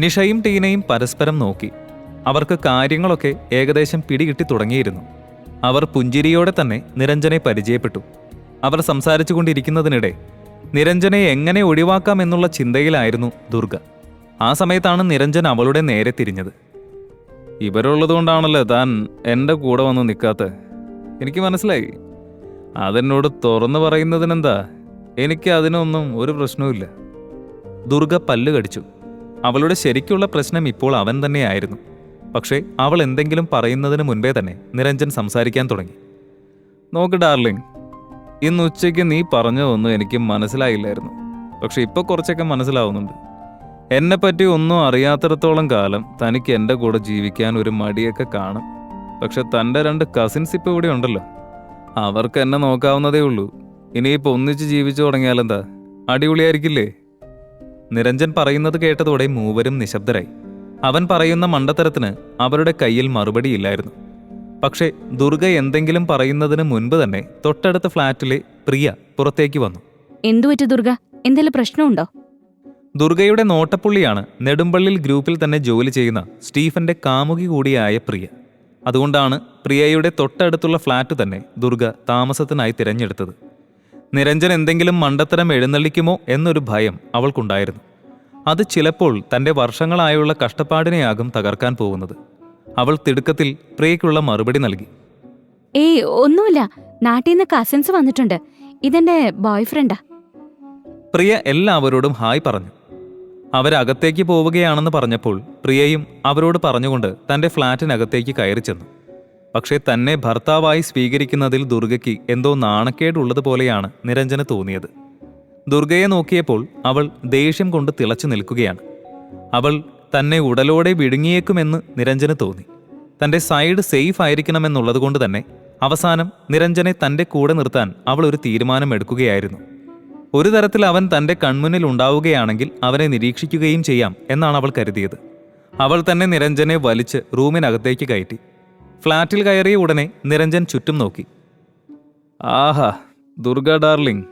നിഷയും ടീനയും പരസ്പരം നോക്കി. അവർക്ക് കാര്യങ്ങളൊക്കെ ഏകദേശം പിടികിട്ടി തുടങ്ങിയിരുന്നു. അവർ പുഞ്ചിരിയോടെ തന്നെ നിരഞ്ജനെ പരിചയപ്പെട്ടു. അവർ സംസാരിച്ചുകൊണ്ടിരിക്കുന്നതിനിടെ നിരഞ്ജനെ എങ്ങനെ ഒഴിവാക്കാം എന്നുള്ള ചിന്തയിലായിരുന്നു ദുർഗ. ആ സമയത്താണ് നിരഞ്ജൻ അവളുടെ നേരെ തിരിഞ്ഞത്. ഇവരുള്ളതുകൊണ്ടാണല്ലോ താൻ എൻ്റെ കൂടെ വന്ന് നിൽക്കാത്ത. എനിക്ക് മനസ്സിലായി. അതെന്നോട് തുറന്നു പറയുന്നതിനെന്താ, എനിക്ക് അതിനൊന്നും ഒരു പ്രശ്നവുമില്ല. ദുർഗ പല്ല് കടിച്ചു. അവളുടെ ശരിക്കുള്ള പ്രശ്നം ഇപ്പോൾ അവൻ തന്നെയായിരുന്നു. പക്ഷേ അവൾ എന്തെങ്കിലും പറയുന്നതിന് മുൻപേ തന്നെ നിരഞ്ജൻ സംസാരിക്കാൻ തുടങ്ങി. നോക്ക് ഡാർലിംഗ്, ഇന്ന് ഉച്ചയ്ക്ക് നീ പറഞ്ഞതൊന്നും എനിക്ക് മനസ്സിലായില്ലായിരുന്നു. പക്ഷെ ഇപ്പോൾ കുറച്ചൊക്കെ മനസ്സിലാവുന്നുണ്ട്. എന്നെപ്പറ്റി ഒന്നും അറിയാത്തിടത്തോളം കാലം തനിക്ക് എൻ്റെ കൂടെ ജീവിക്കാൻ ഒരു മടിയൊക്കെ കാണും. പക്ഷെ തൻ്റെ 2 കസിൻസ് ഇപ്പോൾ ഇവിടെ ഉണ്ടല്ലോ, അവർക്ക് എന്നെ നോക്കാവുന്നതേ ഉള്ളൂ. ഇനിയിപ്പോൾ ഒന്നിച്ച് ജീവിച്ചു തുടങ്ങിയാലെന്താ, അടിപൊളിയായിരിക്കില്ലേ? നിരഞ്ജൻ പറയുന്നത് കേട്ടതോടെ മൂവരും നിശബ്ദരായി. അവൻ പറയുന്ന മണ്ടത്തരത്തിന് അവരുടെ കയ്യിൽ മറുപടിയില്ലായിരുന്നു. പക്ഷേ ദുർഗ എന്തെങ്കിലും പറയുന്നതിന് മുൻപ് തന്നെ തൊട്ടടുത്ത ഫ്ലാറ്റിലെ പ്രിയ പുറത്തേക്ക് വന്നു. എന്തുപറ്റി ദുർഗ? എന്തെങ്കിലും പ്രശ്നമുണ്ടോ? ദുർഗയുടെ നോട്ടപ്പുള്ളിയാണ് നെടുമ്പള്ളിൽ ഗ്രൂപ്പിൽ തന്നെ ജോലി ചെയ്യുന്ന സ്റ്റീഫന്റെ കാമുകി കൂടിയായ പ്രിയ. അതുകൊണ്ടാണ് പ്രിയയുടെ തൊട്ടടുത്തുള്ള ഫ്ലാറ്റ് തന്നെ ദുർഗ താമസത്തിനായി തിരഞ്ഞെടുത്തത്. നിരഞ്ജൻ എന്തെങ്കിലും മണ്ടത്തരം എഴുന്നള്ളിക്കുമോ എന്നൊരു ഭയം അവൾക്കുണ്ടായിരുന്നു. അത് ചിലപ്പോൾ തൻ്റെ വർഷങ്ങളായുള്ള കഷ്ടപ്പാടിനെയാകും തകർക്കാൻ പോകുന്നത്. അവൾ തിടുക്കത്തിൽ പ്രിയയ്ക്കുള്ള മറുപടി നൽകി. ഏയ് ഒന്നുമില്ല, നാട്ടിൽ നിന്ന് കസിൻസ് വന്നിട്ടുണ്ട്. ഇതെന്റെ ബോയ്ഫ്രണ്ടാ. പ്രിയ എല്ലാവരോടും ഹായ് പറഞ്ഞു. അവരകത്തേക്ക് പോവുകയാണെന്ന് പറഞ്ഞപ്പോൾ പ്രിയയും അവരോട് പറഞ്ഞുകൊണ്ട് തൻ്റെ ഫ്ലാറ്റിനകത്തേക്ക് കയറി ചെന്നു. പക്ഷേ തന്നെ ഭർത്താവായി സ്വീകരിക്കുന്നതിൽ ദുർഗയ്ക്ക് എന്തോ നാണക്കേടുള്ളതുപോലെയാണ് നിരഞ്ജന് തോന്നിയത്. ദുർഗയെ നോക്കിയപ്പോൾ അവൾ ദേഷ്യം കൊണ്ട് തിളച്ചു നിൽക്കുകയാണ്. അവൾ തന്നെ ഉടലോടെ വിഴുങ്ങിയേക്കുമെന്ന് നിരഞ്ജന് തോന്നി. തൻ്റെ സൈഡ് സേഫ് ആയിരിക്കണമെന്നുള്ളതുകൊണ്ട് തന്നെ അവസാനം നിരഞ്ജനെ തൻ്റെ കൂടെ നിർത്താൻ അവൾ ഒരു തീരുമാനം എടുക്കുകയായിരുന്നു. ഒരു തരത്തിൽ അവൻ തൻ്റെ കൺമുന്നിൽ ഉണ്ടാവുകയാണെങ്കിൽ അവനെ നിരീക്ഷിക്കുകയും ചെയ്യാം എന്നാണ് അവൾ കരുതിയത്. അവൾ തന്നെ നിരഞ്ജനെ വലിച്ച് റൂമിനകത്തേക്ക് കയറ്റി. ഫ്ലാറ്റിൽ കയറിയ ഉടനെ നിരഞ്ജൻ ചുറ്റും നോക്കി. ആഹാ ദുർഗ ഡാർലിംഗ്,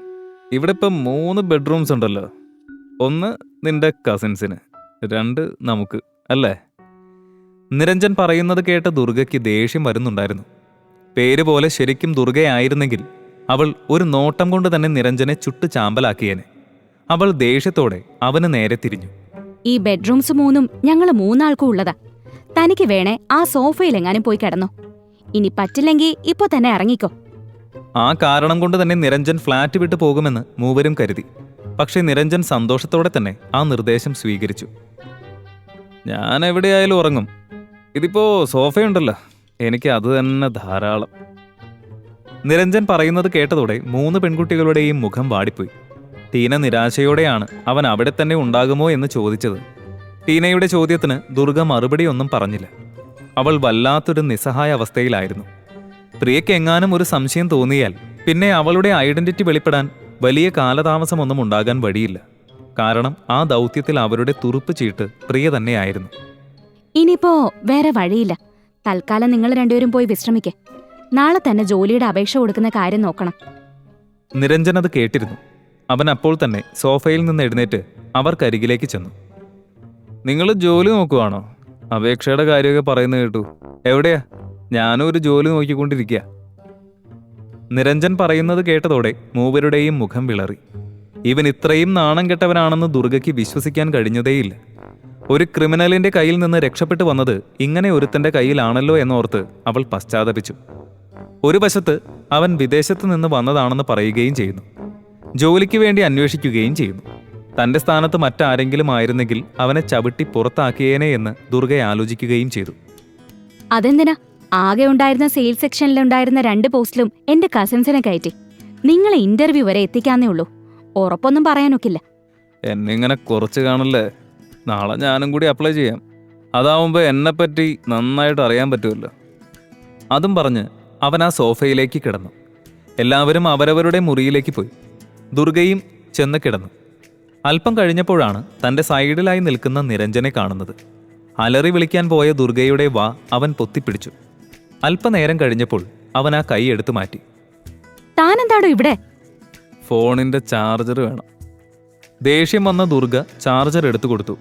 ഇവിടെ ഇപ്പം 3 ബെഡ്റൂംസ് ഉണ്ടല്ലോ. 1 നിന്റെ കസിൻസിന്, 2 നമുക്ക്, അല്ലേ? നിരഞ്ജൻ പറയുന്നത് കേട്ട ദുർഗയ്ക്ക് ദേഷ്യം വരുന്നുണ്ടായിരുന്നു. പേര് പോലെ ശരിക്കും ദുർഗയായിരുന്നെങ്കിൽ അവൾ ഒരു നോട്ടം കൊണ്ട് തന്നെ നിരഞ്ജനെ ചുട്ടു ചാമ്പലാക്കിയേനെ. അവൾ ദേഷ്യത്തോടെ അവന് നേരെ തിരിഞ്ഞു. ഈ ബെഡ്റൂംസ് 3ഉം ഞങ്ങൾ 3 ആൾക്കും ഉള്ളതാ. തനിക്ക് വേണേ ആ സോഫയിലെങ്ങാനും പോയി കിടന്നോ. ഇനി പറ്റില്ലെങ്കിൽ ഇപ്പൊ തന്നെ ഇറങ്ങിക്കോ. ആ കാരണം കൊണ്ട് തന്നെ നിരഞ്ജൻ ഫ്ലാറ്റ് വിട്ടു പോകുമെന്ന് മൂവരും കരുതി. പക്ഷേ നിരഞ്ജൻ സന്തോഷത്തോടെ തന്നെ ആ നിർദ്ദേശം സ്വീകരിച്ചു. ഞാൻ എവിടെയായാലും ഉറങ്ങും. ഇതിപ്പോ സോഫയുണ്ടല്ലോ, എനിക്ക് അത് തന്നെ ധാരാളം. നിരഞ്ജൻ പറയുന്നത് കേട്ടതോടെ 3 പെൺകുട്ടികളുടെയും മുഖം വാടിപ്പോയി. ടീന നിരാശയോടെയാണ് അവൻ അവിടെ തന്നെ ഉണ്ടാകുമോ എന്ന് ചോദിച്ചത്. ടീനയുടെ ചോദ്യത്തിന് ദുർഗ മറുപടിയൊന്നും പറഞ്ഞില്ല. അവൾ വല്ലാത്തൊരു നിസ്സഹായ അവസ്ഥയിലായിരുന്നു. പ്രിയയ്ക്ക് എങ്ങാനും ഒരു സംശയം തോന്നിയാൽ പിന്നെ അവളുടെ ഐഡന്റിറ്റി വെളിപ്പെടാൻ വലിയ കാലതാമസമൊന്നും ഉണ്ടാകാൻ വഴിയില്ല. കാരണം ആ ദൗത്യത്തിൽ അവരുടെ തുറുപ്പ് ചീട്ട് പ്രിയ തന്നെയായിരുന്നു. ഇനിയിപ്പോ വേറെ വഴിയില്ല. തൽക്കാലം നിങ്ങൾ രണ്ടുപേരും പോയി വിശ്രമിക്കേ. നാളെ തന്നെ ജോലിയുടെ അപേക്ഷ കൊടുക്കുന്ന കാര്യം നോക്കണം. നിരഞ്ജൻ അത് കേട്ടിരുന്നു. അവൻ അപ്പോൾ തന്നെ സോഫയിൽ നിന്ന് എഴുന്നേറ്റ് അവർക്കരികിലേക്ക് ചെന്നു. നിങ്ങൾ ജോലി നോക്കുവാണോ? അപേക്ഷയുടെ കാര്യമൊക്കെ പറയുന്നത് കേട്ടു. എവിടെയാ? ഞാനും ഒരു ജോലി നോക്കിക്കൊണ്ടിരിക്കുക. നിരഞ്ജൻ പറയുന്നത് കേട്ടതോടെ മൂവരുടെയും മുഖം വിളറി. ഇവൻ ഇത്രയും നാണം കെട്ടവനാണെന്ന് ദുർഗയ്ക്ക് വിശ്വസിക്കാൻ കഴിഞ്ഞതേയില്ല. ഒരു ക്രിമിനലിന്റെ കയ്യിൽ നിന്ന് രക്ഷപ്പെട്ടു വന്നത് ഇങ്ങനെ ഒരുത്തന്റെ കയ്യിലാണല്ലോ എന്നോർത്ത് അവൾ പശ്ചാത്തപിച്ചു. ഒരു വശത്ത് അവൻ വിദേശത്ത് നിന്ന് വന്നതാണെന്ന് പറയുകയും ചെയ്യുന്നു. ജോലിക്ക് വേണ്ടി അന്വേഷിക്കുകയും ചെയ്യുന്നു. തന്റെ സ്ഥാനത്ത് മറ്റാരെങ്കിലും ആയിരുന്നെങ്കിൽ അവനെ ചവിട്ടി പുറത്താക്കിയേനെ എന്ന് ദുർഗ ആലോചിക്കുകയും ചെയ്തു. അതെന്തിനാ? ആകെ ഉണ്ടായിരുന്ന സെയിൽസ് സെക്ഷനിലുണ്ടായിരുന്ന 2 പോസ്റ്റിലും എന്റെ കസിൻസിനെ കയറ്റി. നിങ്ങളെ ഇന്റർവ്യൂ വരെ എത്തിക്കാന്നേ ഉള്ളൂ. ഉറപ്പൊന്നും പറയാനൊക്കില്ല. എന്നിങ്ങനെ കുറച്ച് കാണല്ലേ. നാളെ ഞാനും കൂടി അപ്ലൈ ചെയ്യാം. അതാവുമ്പോൾ എന്നെപ്പറ്റി നന്നായിട്ട് അറിയാൻ പറ്റുമല്ലോ. അതും പറഞ്ഞ് അവൻ ആ സോഫയിലേക്ക് കിടന്നു. എല്ലാവരും അവരവരുടെ മുറിയിലേക്ക് പോയി. ദുർഗയും ചെന്ന് കിടന്നു. അല്പം കഴിഞ്ഞപ്പോഴാണ് തൻ്റെ സൈഡിലായി നിൽക്കുന്ന നിരഞ്ജനെ കാണുന്നത്. അലറി വിളിക്കാൻ പോയ ദുർഗയുടെ വാ അവൻ പൊത്തിപ്പിടിച്ചു. അല്പനേരം കഴിഞ്ഞപ്പോൾ അവൻ ആ കൈ എടുത്തു മാറ്റി. താനെന്താടോ ഇവിടെ? ഫോണിൻ്റെ ചാർജർ വേണം. ദേഷ്യം വന്ന ദുർഗ ചാർജർ എടുത്തു കൊടുത്തു.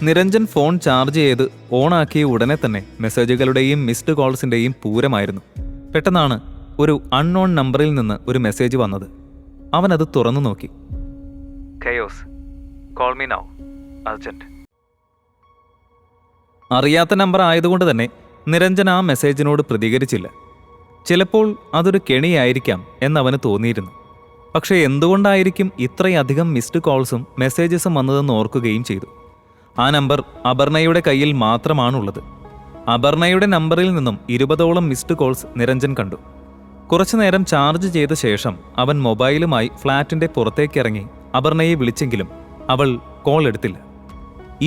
നിരഞ്ജൻ ഫോൺ ചാർജ് ചെയ്ത് ഓണാക്കിയ ഉടനെ തന്നെ മെസ്സേജുകളുടെയും മിസ്ഡ് കോൾസിൻ്റെയും പൂരമായിരുന്നു. പെട്ടെന്നാണ് ഒരു അൺനോൺ നമ്പറിൽ നിന്ന് ഒരു മെസ്സേജ് വന്നത്. അവനത് തുറന്നു നോക്കി. അറിയാത്ത നമ്പർ ആയതുകൊണ്ട് തന്നെ നിരഞ്ജൻ ആ മെസ്സേജിനോട് പ്രതികരിച്ചില്ല. ചിലപ്പോൾ അതൊരു കെണിയായിരിക്കാം എന്നവന് തോന്നിയിരുന്നു. പക്ഷേ എന്തുകൊണ്ടായിരിക്കും ഇത്രയധികം മിസ്ഡ് കോൾസും മെസ്സേജസും വന്നതെന്ന് ഓർക്കുകയും ചെയ്തു. ആ നമ്പർ അപർണയുടെ കയ്യിൽ മാത്രമാണുള്ളത്. അപർണയുടെ നമ്പറിൽ നിന്നും 20ഓളം മിസ്ഡ് കോൾസ് നിരഞ്ജൻ കണ്ടു. കുറച്ചുനേരം ചാർജ് ചെയ്ത ശേഷം അവൻ മൊബൈലുമായി ഫ്ലാറ്റിന്റെ പുറത്തേക്കിറങ്ങി അപർണയെ വിളിച്ചെങ്കിലും അവൾ കോൾ എടുത്തില്ല.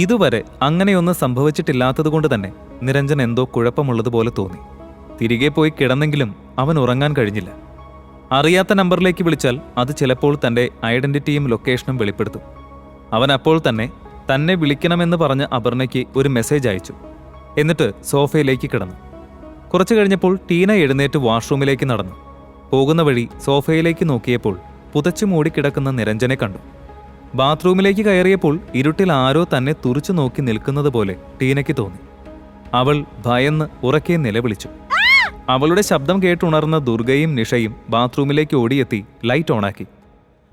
ഇതുവരെ അങ്ങനെയൊന്നും സംഭവിച്ചിട്ടില്ലാത്തതുകൊണ്ട് തന്നെ നിരഞ്ജൻ എന്തോ കുഴപ്പമുള്ളതുപോലെ തോന്നി. തിരികെ പോയി കിടന്നെങ്കിലും അവൻ ഉറങ്ങാൻ കഴിഞ്ഞില്ല. അറിയാത്ത നമ്പറിലേക്ക് വിളിച്ചാൽ അത് ചിലപ്പോൾ തൻ്റെ ഐഡന്റിറ്റിയും ലൊക്കേഷനും വെളിപ്പെടുത്തും. അവൻ അപ്പോൾ തന്നെ വിളിക്കണമെന്ന് പറഞ്ഞ് അപർണയ്ക്ക് ഒരു മെസ്സേജ് അയച്ചു. എന്നിട്ട് സോഫയിലേക്ക് കിടന്നു. കുറച്ചു കഴിഞ്ഞപ്പോൾ ടീന എഴുന്നേറ്റ് വാഷ്റൂമിലേക്ക് നടന്നു. പോകുന്ന വഴി സോഫയിലേക്ക് നോക്കിയപ്പോൾ പുതച്ചു മൂടിക്കിടക്കുന്ന നിരഞ്ജനെ കണ്ടു. ബാത്റൂമിലേക്ക് കയറിയപ്പോൾ ഇരുട്ടിൽ ആരോ തന്നെ തുറിച്ചു നോക്കി നിൽക്കുന്നത് പോലെ ടീനയ്ക്ക് തോന്നി. അവൾ ഭയന്ന് ഉറക്കെ നിലവിളിച്ചു. അവളുടെ ശബ്ദം കേട്ടുണർന്ന ദുർഗയും നിഷയും ബാത്റൂമിലേക്ക് ഓടിയെത്തി ലൈറ്റ് ഓണാക്കി.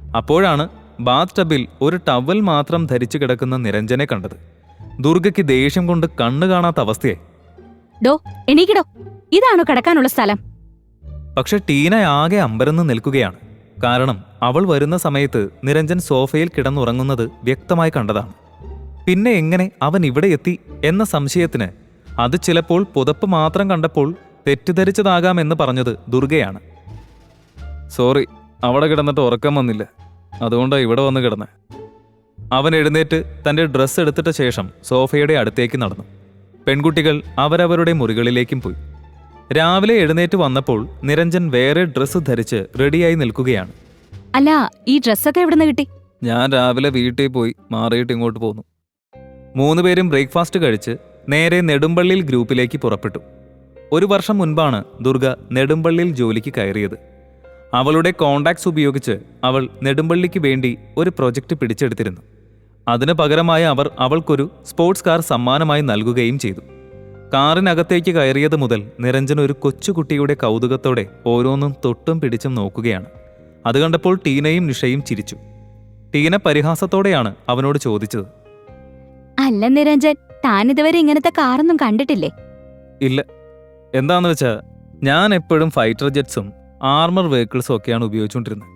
അപ്പോഴാണ് ബാത്ത് ടബിൽ ഒരു ടവൽ മാത്രം ധരിച്ചു കിടക്കുന്ന നിരഞ്ജനെ കണ്ടത്. ദുർഗയ്ക്ക് ദേഷ്യം കൊണ്ട് കണ്ണു കാണാത്ത അവസ്ഥയായി. ഡോ എണീക്കിടോ, ഇതാണോ കിടക്കാനുള്ള സ്ഥലം? പക്ഷെ ടീന ആകെ അമ്പരന്ന് നിൽക്കുകയാണ്. കാരണം അവൾ വരുന്ന സമയത്ത് നിരഞ്ജൻ സോഫയിൽ കിടന്നുറങ്ങുന്നത് വ്യക്തമായി കണ്ടതാണ്. പിന്നെ എങ്ങനെ അവൻ ഇവിടെ എത്തി എന്ന സംശയത്തിന് അത് ചിലപ്പോൾ പുതപ്പ് മാത്രം കണ്ടപ്പോൾ തെറ്റിദ്ധരിച്ചതാകാമെന്ന് പറഞ്ഞത് ദുർഗയാണ്. സോറി, അവിടെ കിടന്നിട്ട് ഉറക്കം വന്നില്ല, അതുകൊണ്ടാണ് ഇവിടെ വന്ന് കിടന്നെ. അവൻ എഴുന്നേറ്റ് തൻ്റെ ഡ്രസ്സ് എടുത്തിട്ട ശേഷം സോഫയുടെ അടുത്തേക്ക് നടന്നു. പെൺകുട്ടികൾ അവരവരുടെ മുറികളിലേക്കും പോയി. രാവിലെ എഴുന്നേറ്റ് വന്നപ്പോൾ നിരഞ്ജൻ വേറെ ഡ്രസ്സ് ധരിച്ച് റെഡിയായി നിൽക്കുകയാണ്. അല്ല, ഈ ഡ്രസ്സൊക്കെ എവിടുന്ന് കിട്ടി? ഞാൻ രാവിലെ വീട്ടിൽ പോയി മാറിയിട്ട് ഇങ്ങോട്ട് പോന്നു. 3 പേരും ബ്രേക്ക്ഫാസ്റ്റ് കഴിച്ച് നേരെ നെടുമ്പള്ളിയിൽ ഗ്രൂപ്പിലേക്ക് പുറപ്പെട്ടു. 1 വർഷം മുൻപാണ് ദുർഗ നെടുമ്പള്ളിയിൽ ജോലിക്ക് കയറിയത്. അവളുടെ കോണ്ടാക്ട്സ് ഉപയോഗിച്ച് അവൾ നെടുമ്പള്ളിക്ക് വേണ്ടി ഒരു പ്രൊജക്റ്റ് പിടിച്ചെടുത്തിരുന്നു. അതിന് പകരമായി അവർ അവൾക്കൊരു സ്പോർട്സ് കാർ സമ്മാനമായി നൽകുകയും ചെയ്തു. കാറിനകത്തേക്ക് കയറിയത് മുതൽ നിരഞ്ജൻ ഒരു കൊച്ചുകുട്ടിയുടെ കൗതുകത്തോടെ ഓരോന്നും തൊട്ടും പിടിച്ചും നോക്കുകയാണ്. അത് കണ്ടപ്പോൾ ടീനയും നിഷയും ചിരിച്ചു. ടീന പരിഹാസത്തോടെയാണ് അവനോട് ചോദിച്ചത്. അല്ല നിരഞ്ജൻ, താനിതുവരെ ഇങ്ങനത്തെ കാറൊന്നും കണ്ടിട്ടില്ലേ? ഇല്ല. എന്താന്ന് വെച്ചാ ഞാൻ എപ്പോഴും ഫൈറ്റർ ജെറ്റ്സും ആർമർ വെഹിക്കിൾസും ഒക്കെയാണ് ഉപയോഗിച്ചുകൊണ്ടിരുന്നത്.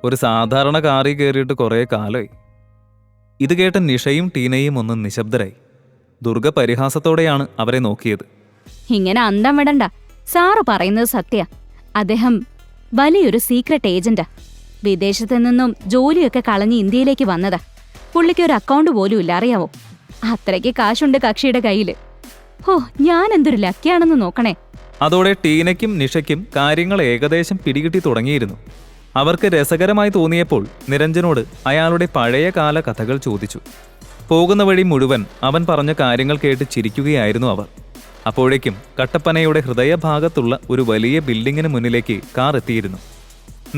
ഒരു സാധാരണ കാറിൽ കയറിയിട്ട് കുറേ കാലമായി. ഇത് കേട്ട നിഷയും ടീനയും ഒന്ന് നിശബ്ദരായി. ദുർഗ പരിഹാസത്തോടെയാണ് അവരെ നോക്കിയത്. ഇങ്ങനെ അന്തം വിടണ്ട, സാറ് പറയുന്നത് സത്യ. അദ്ദേഹം വലിയൊരു സീക്രട്ട് ഏജന്റാ. വിദേശത്തു നിന്നും ജോലിയൊക്കെ കളഞ്ഞ് ഇന്ത്യയിലേക്ക് വന്നതാ. പുള്ളിക്ക് ഒരു അക്കൗണ്ട് പോലും ഇല്ല, അറിയാവോ? അത്രയ്ക്ക് കാശുണ്ട് കക്ഷിയുടെ കയ്യില്. ഹോ, ഞാൻ എന്തൊരു ലക്കിയാണെന്ന് നോക്കണേ. അതോടെ ടീനയ്ക്കും നിഷയ്ക്കും കാര്യങ്ങൾ ഏകദേശം പിടികിട്ടി തുടങ്ങിയിരുന്നു. അവർക്ക് രസകരമായി തോന്നിയപ്പോൾ നിരഞ്ജനോട് അയാളുടെ പഴയ കാല കഥകൾ ചോദിച്ചു. പോകുന്ന വഴി മുഴുവൻ അവൻ പറഞ്ഞ കാര്യങ്ങൾ കേട്ട് ചിരിക്കുകയായിരുന്നു അവർ. അപ്പോഴേക്കും കട്ടപ്പനയുടെ ഹൃദയഭാഗത്തുള്ള ഒരു വലിയ ബിൽഡിങ്ങിന് മുന്നിലേക്ക് കാർ എത്തിയിരുന്നു.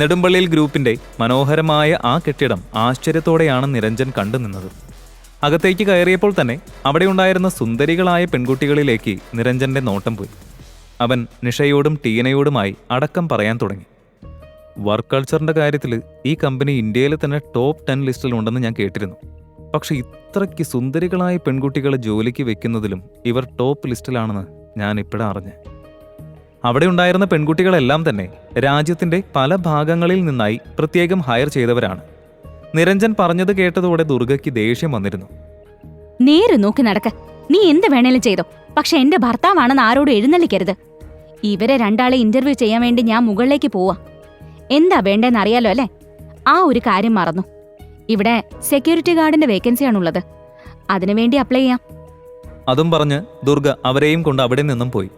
നെടുമ്പള്ളിയിൽ ഗ്രൂപ്പിന്റെ മനോഹരമായ ആ കെട്ടിടം ആശ്ചര്യത്തോടെയാണ് നിരഞ്ജൻ കണ്ടു നിന്നത്. അകത്തേക്ക് കയറിയപ്പോൾ തന്നെ അവിടെയുണ്ടായിരുന്ന സുന്ദരികളായ പെൺകുട്ടികളിലേക്ക് നിരഞ്ജന്റെ നോട്ടം പോയി. അവൻ നിഷയോടും ടീനയോടുമായി അടക്കം പറയാൻ തുടങ്ങി. വർക്ക് കൾച്ചറിൻ്റെ കാര്യത്തിൽ ഈ കമ്പനി ഇന്ത്യയിൽ തന്നെ ടോപ്പ് 10 ലിസ്റ്റിലുണ്ടെന്ന് ഞാൻ കേട്ടിരുന്നു. പക്ഷെ ഇത്രയ്ക്ക് സുന്ദരികളായ പെൺകുട്ടികളെ ജോലിക്ക് വെക്കുന്നതിലും ഇവർ ടോപ്പ് ലിസ്റ്റിലാണെന്ന് ഞാൻ ഇപ്പോഴാണ് അറിഞ്ഞത്. അവിടെ ഉണ്ടായിരുന്ന പെൺകുട്ടികളെല്ലാം തന്നെ രാജ്യത്തിൻ്റെ പല ഭാഗങ്ങളിൽ നിന്നായി പ്രത്യേകം ഹയർ ചെയ്തവരാണ്. നിരഞ്ജൻ പറഞ്ഞത് കേട്ടതോടെ ദുർഗയ്ക്ക് ദേഷ്യം വന്നിരുന്നു. നേരെ നോക്കി നടക്ക. നീ എന്ത് വേണേലും ചെയ്തോ, പക്ഷെ എന്റെ ഭർത്താവാണെന്ന് ആരോടും എഴുന്നള്ളിക്കരുത്. ഇവരെ രണ്ടാളെ ഇന്റർവ്യൂ ചെയ്യാൻ വേണ്ടി ഞാൻ മുകളിലേക്ക് പോവാ. എന്താ വേണ്ടേന്ന് അറിയാലോ അല്ലേ? ആ ഒരു കാര്യം മറന്നു. ഇവിടെ സെക്യൂരിറ്റി ഗാർഡിന്റെ വേക്കൻസിയാണുള്ളത്. അതിനുവേണ്ടി അപ്ലൈ ചെയ്യാം. അതും പറഞ്ഞ് ദുർഗ അവരെയും കൊണ്ട് അവിടെ നിന്നും പോയി.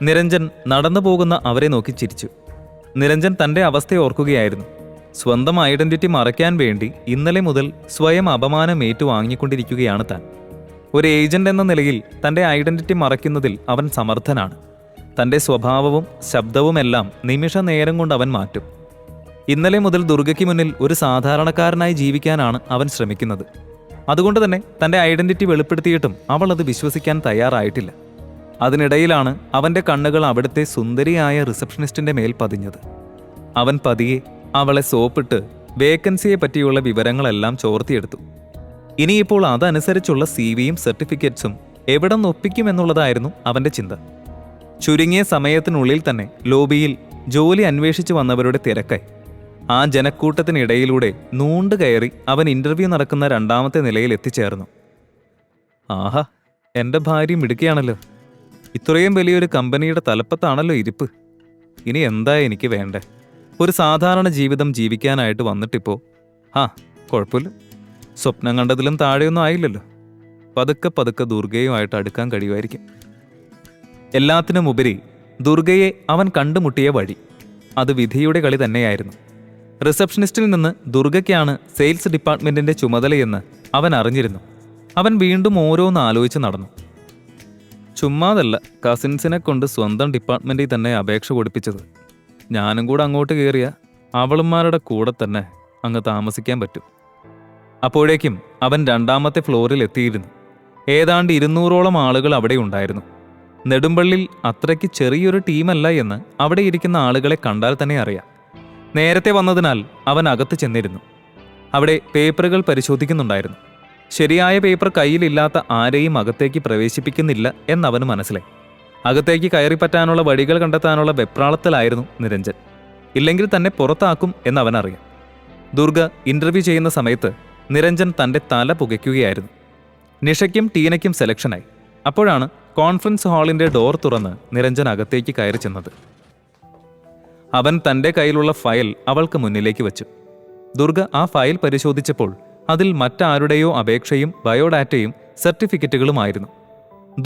നിരഞ്ജൻ നടന്നു പോകുന്ന അവരെ നോക്കി ചിരിച്ചു. നിരഞ്ജൻ തന്റെ അവസ്ഥ ഓർക്കുകയായിരുന്നു. സ്വന്തം ഐഡന്റിറ്റി മറയ്ക്കാൻ വേണ്ടി ഇന്നലെ മുതൽ സ്വയം അപമാനം ഏറ്റുവാങ്ങിക്കൊണ്ടിരിക്കുകയാണ് താൻ. ഒരു ഏജന്റ് എന്ന നിലയിൽ തന്റെ ഐഡന്റിറ്റി മറയ്ക്കുന്നതിൽ അവൻ സമർത്ഥനാണ്. തന്റെ സ്വഭാവവും ശബ്ദവുമെല്ലാം നിമിഷ നേരം കൊണ്ട് അവൻ മാറ്റും. ഇന്നലെ മുതൽ ദുർഗയ്ക്ക് മുന്നിൽ ഒരു സാധാരണക്കാരനായി ജീവിക്കാനാണ് അവൻ ശ്രമിക്കുന്നത്. അതുകൊണ്ട് തന്നെ തന്റെ ഐഡന്റിറ്റി വെളിപ്പെടുത്തിയിട്ടും അവൾ അത് വിശ്വസിക്കാൻ തയ്യാറായിട്ടില്ല. അതിനിടയിലാണ് അവന്റെ കണ്ണുകൾ അവിടുത്തെ സുന്ദരിയായ റിസപ്ഷനിസ്റ്റിന്റെ മേൽ പതിഞ്ഞത്. അവൻ പതിയെ അവളെ സോപ്പിട്ട് വേക്കൻസിയെ പറ്റിയുള്ള വിവരങ്ങളെല്ലാം ചോർത്തിയെടുത്തു. ഇനിയിപ്പോൾ അതനുസരിച്ചുള്ള CV-യും സർട്ടിഫിക്കറ്റ്സും എവിടെ നിന്ന് ഒപ്പിക്കുമെന്നുള്ളതായിരുന്നു അവന്റെ ചിന്ത. ചുരുങ്ങിയ സമയത്തിനുള്ളിൽ തന്നെ ലോബിയിൽ ജോലി അന്വേഷിച്ചു വന്നവരുടെ തിരക്കായി. ആ ജനക്കൂട്ടത്തിനിടയിലൂടെ നൂണ്ടു കയറി അവൻ ഇന്റർവ്യൂ നടക്കുന്ന 2ാമത്തെ നിലയിൽ എത്തിച്ചേർന്നു. ആഹാ, എൻ്റെ ഭാര്യ മിടുക്കിയാണല്ലോ. ഇത്രയും വലിയൊരു കമ്പനിയുടെ തലപ്പത്താണല്ലോ ഇരിപ്പ്. ഇനി എന്താ എനിക്ക് വേണ്ടേ? ഒരു സാധാരണ ജീവിതം ജീവിക്കാനായിട്ട് വന്നിട്ടിപ്പോ കുഴപ്പമില്ല. സ്വപ്നം കണ്ടതിലും താഴെയൊന്നും ആയില്ലല്ലോ. പതുക്കെ പതുക്കെ ദുർഗയുമായിട്ട് അടുക്കാൻ കഴിയുമായിരിക്കും. എല്ലാത്തിനുമുപരി ദുർഗയെ അവൻ കണ്ടുമുട്ടിയ വഴി, അത് വിധിയുടെ കളി തന്നെയായിരുന്നു. റിസപ്ഷനിസ്റ്റിൽ നിന്ന് ദുർഗയ്ക്കാണ് സെയിൽസ് ഡിപ്പാർട്ട്മെന്റിന്റെ ചുമതലയെന്ന് അവൻ അറിഞ്ഞിരുന്നു. അവൻ വീണ്ടും ഓരോന്ന് ആലോചിച്ച് നടന്നു. ചുമ്മാതല്ല കസിൻസിനെ കൊണ്ട് സ്വന്തം ഡിപ്പാർട്ട്മെന്റിൽ തന്നെ അപേക്ഷ കൊടുപ്പിച്ചത്. ഞാനും കൂടെ അങ്ങോട്ട് കയറിയ അവളുമാരുടെ കൂടെ തന്നെ അങ്ങ് താമസിക്കാൻ പറ്റും. അപ്പോഴേക്കും അവൻ 2ാമത്തെ ഫ്ലോറിൽ എത്തിയിരുന്നു. ഏതാണ്ട് 200ഓളം ആളുകൾ അവിടെ ഉണ്ടായിരുന്നു. നെടുമ്പള്ളിൽ അത്രയ്ക്ക് ചെറിയൊരു ടീമല്ല എന്ന് അവിടെ ഇരിക്കുന്ന ആളുകളെ കണ്ടാൽ തന്നെ അറിയാം. നേരത്തെ വന്നതിനാൽ അവൻ അകത്ത് ചെന്നിരുന്നു. അവിടെ പേപ്പറുകൾ പരിശോധിക്കുന്നുണ്ടായിരുന്നു. ശരിയായ പേപ്പർ കയ്യിലില്ലാത്ത ആരെയും അകത്തേക്ക് പ്രവേശിപ്പിക്കുന്നില്ല എന്നവന് മനസ്സിലായി. അകത്തേക്ക് കയറിപ്പറ്റാനുള്ള വഴികൾ കണ്ടെത്താനുള്ള വെപ്രാളത്തിലായിരുന്നു നിരഞ്ജൻ. ഇല്ലെങ്കിൽ തന്നെ പുറത്താക്കും എന്നവനറിയാം. ദുർഗ ഇന്റർവ്യൂ ചെയ്യുന്ന സമയത്ത് നിരഞ്ജൻ തന്റെ തല പുകയ്ക്കുകയായിരുന്നു. നിഷയ്ക്കും ടീനയ്ക്കും സെലക്ഷനായി. അപ്പോഴാണ് കോൺഫറൻസ് ഹാളിന്റെ ഡോർ തുറന്ന് നിരഞ്ജൻ അകത്തേക്ക് കയറി ചെന്നത്. അവൻ തന്റെ കയ്യിലുള്ള ഫയൽ അവൾക്ക് മുന്നിലേക്ക് വച്ചു. ദുർഗ ആ ഫയൽ പരിശോധിച്ചപ്പോൾ അതിൽ മറ്റാരുടെയോ അപേക്ഷയും ബയോഡാറ്റയും സർട്ടിഫിക്കറ്റുകളുമായിരുന്നു.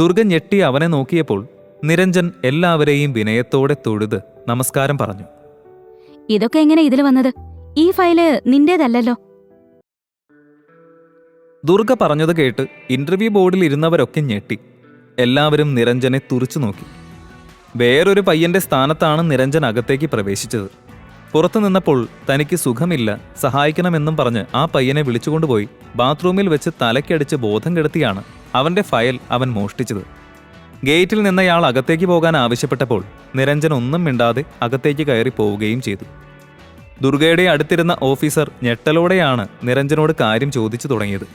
ദുർഗ ഞെട്ടി അവനെ നോക്കിയപ്പോൾ നിരഞ്ജൻ എല്ലാവരെയും വിനയത്തോടെ തൊഴുത് നമസ്കാരം പറഞ്ഞു. ഇതൊക്കെ എങ്ങനെ ഇതിൽ വന്നത്? ഈ ഫയല് നിന്റേതല്ലോ. ദുർഗ പറഞ്ഞത് കേട്ട് ഇന്റർവ്യൂ ബോർഡിൽ ഇരുന്നവരൊക്കെ ഞെട്ടി. എല്ലാവരും നിരഞ്ജനെ തുറിച്ചു നോക്കി. വേറൊരു പയ്യന്റെ സ്ഥാനത്താണ് നിരഞ്ജൻ അകത്തേക്ക് പ്രവേശിച്ചത്. പുറത്തു നിന്നപ്പോൾ തനിക്ക് സുഖമില്ല, സഹായിക്കണമെന്നും പറഞ്ഞ് ആ പയ്യനെ വിളിച്ചുകൊണ്ടുപോയി ബാത്റൂമിൽ വെച്ച് തലയ്ക്കടിച്ച് ബോധം കെടുത്തിയാണ് അവന്റെ ഫയൽ അവൻ മോഷ്ടിച്ചത്. ഗേറ്റിൽ നിന്നയാൾ അകത്തേക്ക് പോകാൻ ആവശ്യപ്പെട്ടപ്പോൾ നിരഞ്ജൻ ഒന്നും മിണ്ടാതെ അകത്തേക്ക് കയറി പോവുകയും ചെയ്തു. ദുർഗയുടെ അടുത്തിരുന്ന ഓഫീസർ ഞെട്ടലോടെയാണ് നിരഞ്ജനോട് കാര്യം ചോദിച്ചു തുടങ്ങിയത്.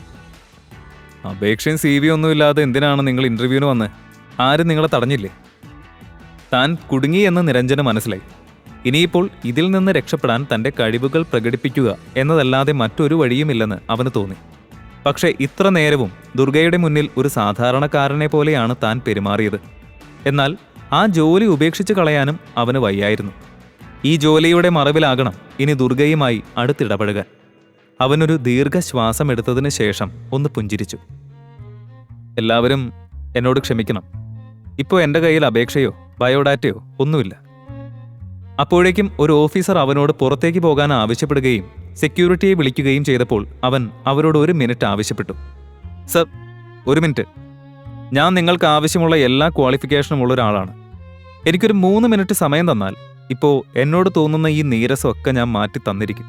അപേക്ഷയും CV ഒന്നുമില്ലാതെ എന്തിനാണ് നിങ്ങൾ ഇന്റർവ്യൂവിന് വന്ന്? ആരും നിങ്ങളെ തടഞ്ഞില്ലേ? താൻ കുടുങ്ങിയെന്ന് നിരഞ്ജന് മനസ്സിലായി. ഇനിയിപ്പോൾ ഇതിൽ നിന്ന് രക്ഷപ്പെടാൻ തന്റെ കഴിവുകൾ പ്രകടിപ്പിക്കുക എന്നതല്ലാതെ മറ്റൊരു വഴിയുമില്ലെന്ന് അവന് തോന്നി. പക്ഷേ ഇത്ര നേരവും ദുർഗയുടെ മുന്നിൽ ഒരു സാധാരണക്കാരനെ പോലെയാണ് താൻ പെരുമാറിയത്. എന്നാൽ ആ ജോലി ഉപേക്ഷിച്ച് കളയാനും അവന് വയ്യായിരുന്നു. ഈ ജോലിയുടെ മറവിലാകണം ഇനി ദുർഗയുമായി അടുത്തിടപഴകാൻ. അവനൊരു ദീർഘശ്വാസം എടുത്തതിന് ശേഷം ഒന്ന് പുഞ്ചിരിച്ചു. എല്ലാവരും എന്നോട് ക്ഷമിക്കണം. ഇപ്പോൾ എൻ്റെ കയ്യിൽ അപേക്ഷയോ ബയോഡാറ്റയോ ഒന്നുമില്ല. അപ്പോഴേക്കും ഒരു ഓഫീസർ അവനോട് പുറത്തേക്ക് പോകാൻ ആവശ്യപ്പെടുകയും സെക്യൂരിറ്റിയെ വിളിക്കുകയും ചെയ്തപ്പോൾ അവൻ അവരോട് 1 മിനിറ്റ് ആവശ്യപ്പെട്ടു. Sir, 1 minute. ഞാൻ നിങ്ങൾക്ക് ആവശ്യമുള്ള എല്ലാ ക്വാളിഫിക്കേഷനും ഉള്ള ഒരാളാണ്. എനിക്കൊരു 3 മിനിറ്റ് സമയം തന്നാൽ ഇപ്പോൾ എന്നോട് തോന്നുന്ന ഈ നീരസമൊക്കെ ഞാൻ മാറ്റി തന്നിരിക്കും.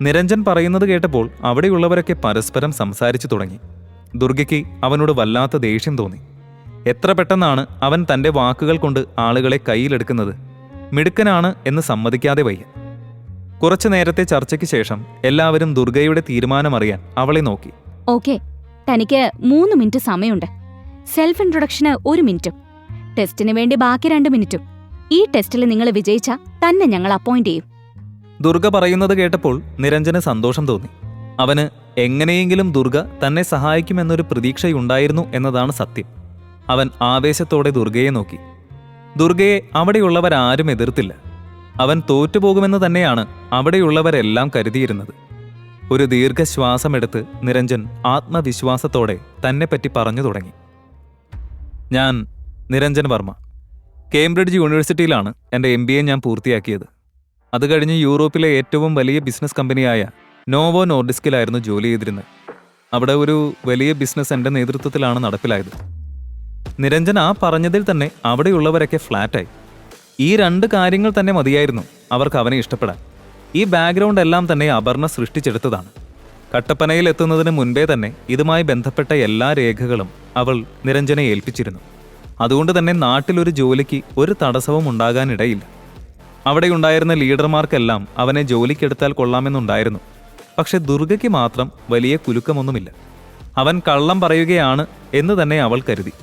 നിരഞ്ജൻ പറയുന്നത് കേട്ടപ്പോൾ അവിടെയുള്ളവരൊക്കെ പരസ്പരം സംസാരിച്ചു തുടങ്ങി. ദുർഗയ്ക്ക് അവനോട് വല്ലാത്ത ദേഷ്യം തോന്നി. എത്ര പെട്ടെന്നാണ് അവൻ തൻ്റെ വാക്കുകൾ കൊണ്ട് ആളുകളെ കയ്യിലെടുക്കുന്നത്. മിടുക്കനാണ് എന്ന് സമ്മതിക്കാതെ വയ്യ. കുറച്ചു നേരത്തെ ചർച്ചയ്ക്ക് ശേഷം എല്ലാവരും ദുർഗയുടെ തീരുമാനമറിയാൻ അവളെ നോക്കി. ഓക്കെ, തനിക്ക് 3 മിനിറ്റ് സമയമുണ്ട്. സെൽഫ് ഇൻട്രൊഡക്ഷന് 1 മിനിറ്റും, ടെസ്റ്റിന് വേണ്ടി ബാക്കി 2 മിനിറ്റും. ഈ ടെസ്റ്റിൽ നിങ്ങൾ വിജയിച്ചാ തന്നെ ഞങ്ങൾ അപ്പോയിന്റ് ചെയ്യും. ദുർഗ പറയുന്നത് കേട്ടപ്പോൾ നിരഞ്ജന് സന്തോഷം തോന്നി. അവന് എങ്ങനെയെങ്കിലും ദുർഗ തന്നെ സഹായിക്കുമെന്നൊരു പ്രതീക്ഷയുണ്ടായിരുന്നു എന്നതാണ് സത്യം. അവൻ ആവേശത്തോടെ ദുർഗയെ നോക്കി. ദുർഗയെ അവിടെയുള്ളവരാരും എതിർത്തില്ല. അവൻ തോറ്റുപോകുമെന്ന് തന്നെയാണ് അവിടെയുള്ളവരെല്ലാം കരുതിയിരുന്നത്. ഒരു ദീർഘശ്വാസമെടുത്ത് നിരഞ്ജൻ ആത്മവിശ്വാസത്തോടെ തന്നെപ്പറ്റി പറഞ്ഞു തുടങ്ങി. ഞാൻ നിരഞ്ജൻ വർമ്മ. കേംബ്രിഡ്ജ് യൂണിവേഴ്സിറ്റിയിലാണ് എൻ്റെ MBA ഞാൻ പൂർത്തിയാക്കിയത്. അത് കഴിഞ്ഞ് യൂറോപ്പിലെ ഏറ്റവും വലിയ ബിസിനസ് കമ്പനിയായ നോവോ നോർഡിസ്കിലായിരുന്നു ജോലി ചെയ്തിരുന്നത്. അവിടെ ഒരു വലിയ ബിസിനസ് എൻ്റെ നേതൃത്വത്തിലാണ് നടപ്പിലായത്. നിരഞ്ജൻ ആ പറഞ്ഞതിൽ തന്നെ അവിടെയുള്ളവരൊക്കെ ഫ്ലാറ്റായി. ഈ 2 കാര്യങ്ങൾ തന്നെ മതിയായിരുന്നു അവർക്ക് അവനെ ഇഷ്ടപ്പെടാൻ. ഈ ബാക്ക്ഗ്രൗണ്ട് എല്ലാം തന്നെ അപർണ സൃഷ്ടിച്ചെടുത്തതാണ്. കട്ടപ്പനയിൽ എത്തുന്നതിന് മുൻപേ തന്നെ ഇതുമായി ബന്ധപ്പെട്ട എല്ലാ രേഖകളും അവൾ നിരഞ്ജനെ ഏൽപ്പിച്ചിരുന്നു. അതുകൊണ്ട് തന്നെ നാട്ടിലൊരു ജോലിക്ക് ഒരു തടസ്സവും ഉണ്ടാകാനിടയില്ല. അവിടെയുണ്ടായിരുന്ന ലീഡർമാർക്കെല്ലാം അവനെ ജോലിക്കെടുത്താൽ കൊള്ളാമെന്നുണ്ടായിരുന്നു. പക്ഷെ ദുർഗയ്ക്ക് മാത്രം വലിയ കുലുക്കമൊന്നുമില്ല. അവൻ കള്ളം പറയുകയാണ് എന്ന് തന്നെ അവൾ കരുതി.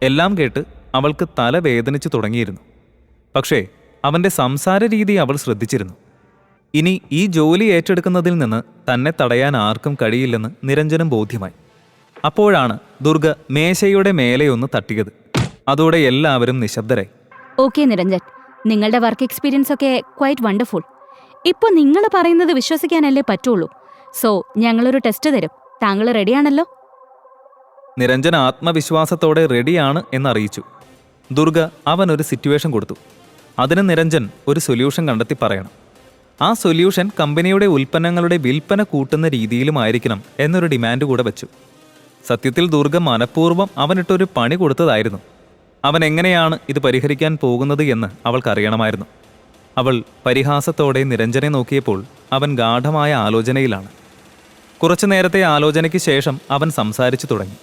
എല്ലാം കേട്ട് അവൾക്ക് തല വേദനിച്ചു തുടങ്ങിയിരുന്നു. പക്ഷേ അവൻ്റെ സംസാര രീതി അവൾ ശ്രദ്ധിച്ചിരുന്നു. ഇനി ഈ ജോലി ഏറ്റെടുക്കുന്നതിൽ നിന്ന് തന്നെ തടയാൻ ആർക്കും കഴിയില്ലെന്ന് നിരഞ്ജനും ബോധ്യമായി. അപ്പോഴാണ് ദുർഗ മേശയുടെ മേലെയൊന്ന് തട്ടിയത്. അതോടെ എല്ലാവരും നിശബ്ദരായി. ഓക്കെ നിരഞ്ജൻ, നിങ്ങളുടെ വർക്ക് എക്സ്പീരിയൻസ് ഒക്കെ ക്വൈറ്റ് വണ്ടർഫുൾ. ഇപ്പോൾ നിങ്ങൾ പറയുന്നത് വിശ്വസിക്കാനല്ലേ പറ്റുള്ളൂ. സോ ഞങ്ങളൊരു ടെസ്റ്റ് തരും. താങ്കൾ റെഡിയാണല്ലോ? നിരഞ്ജൻ ആത്മവിശ്വാസത്തോടെ റെഡിയാണ് എന്നറിയിച്ചു. ദുർഗ അവനൊരു സിറ്റുവേഷൻ കൊടുത്തു. അതിന് നിരഞ്ജൻ ഒരു സൊല്യൂഷൻ കണ്ടെത്തി പറയണം. ആ സൊല്യൂഷൻ കമ്പനിയുടെ ഉൽപ്പന്നങ്ങളുടെ വിൽപ്പന കൂട്ടുന്ന രീതിയിലുമായിരിക്കണം എന്നൊരു ഡിമാൻഡ് കൂടെ വെച്ചു. സത്യത്തിൽ ദുർഗ മനഃപൂർവ്വം അവനിട്ടൊരു പണി കൊടുത്തതായിരുന്നു. അവൻ എങ്ങനെയാണ് ഇത് പരിഹരിക്കാൻ പോകുന്നത് എന്ന് അവൾക്കറിയണമായിരുന്നു. അവൾ പരിഹാസത്തോടെ നിരഞ്ജനെ നോക്കിയപ്പോൾ അവൻ ഗാഢമായ ആലോചനയിലാണ്. കുറച്ചു നേരത്തെ ആലോചനയ്ക്ക് ശേഷം അവൻ സംസാരിച്ചു തുടങ്ങി.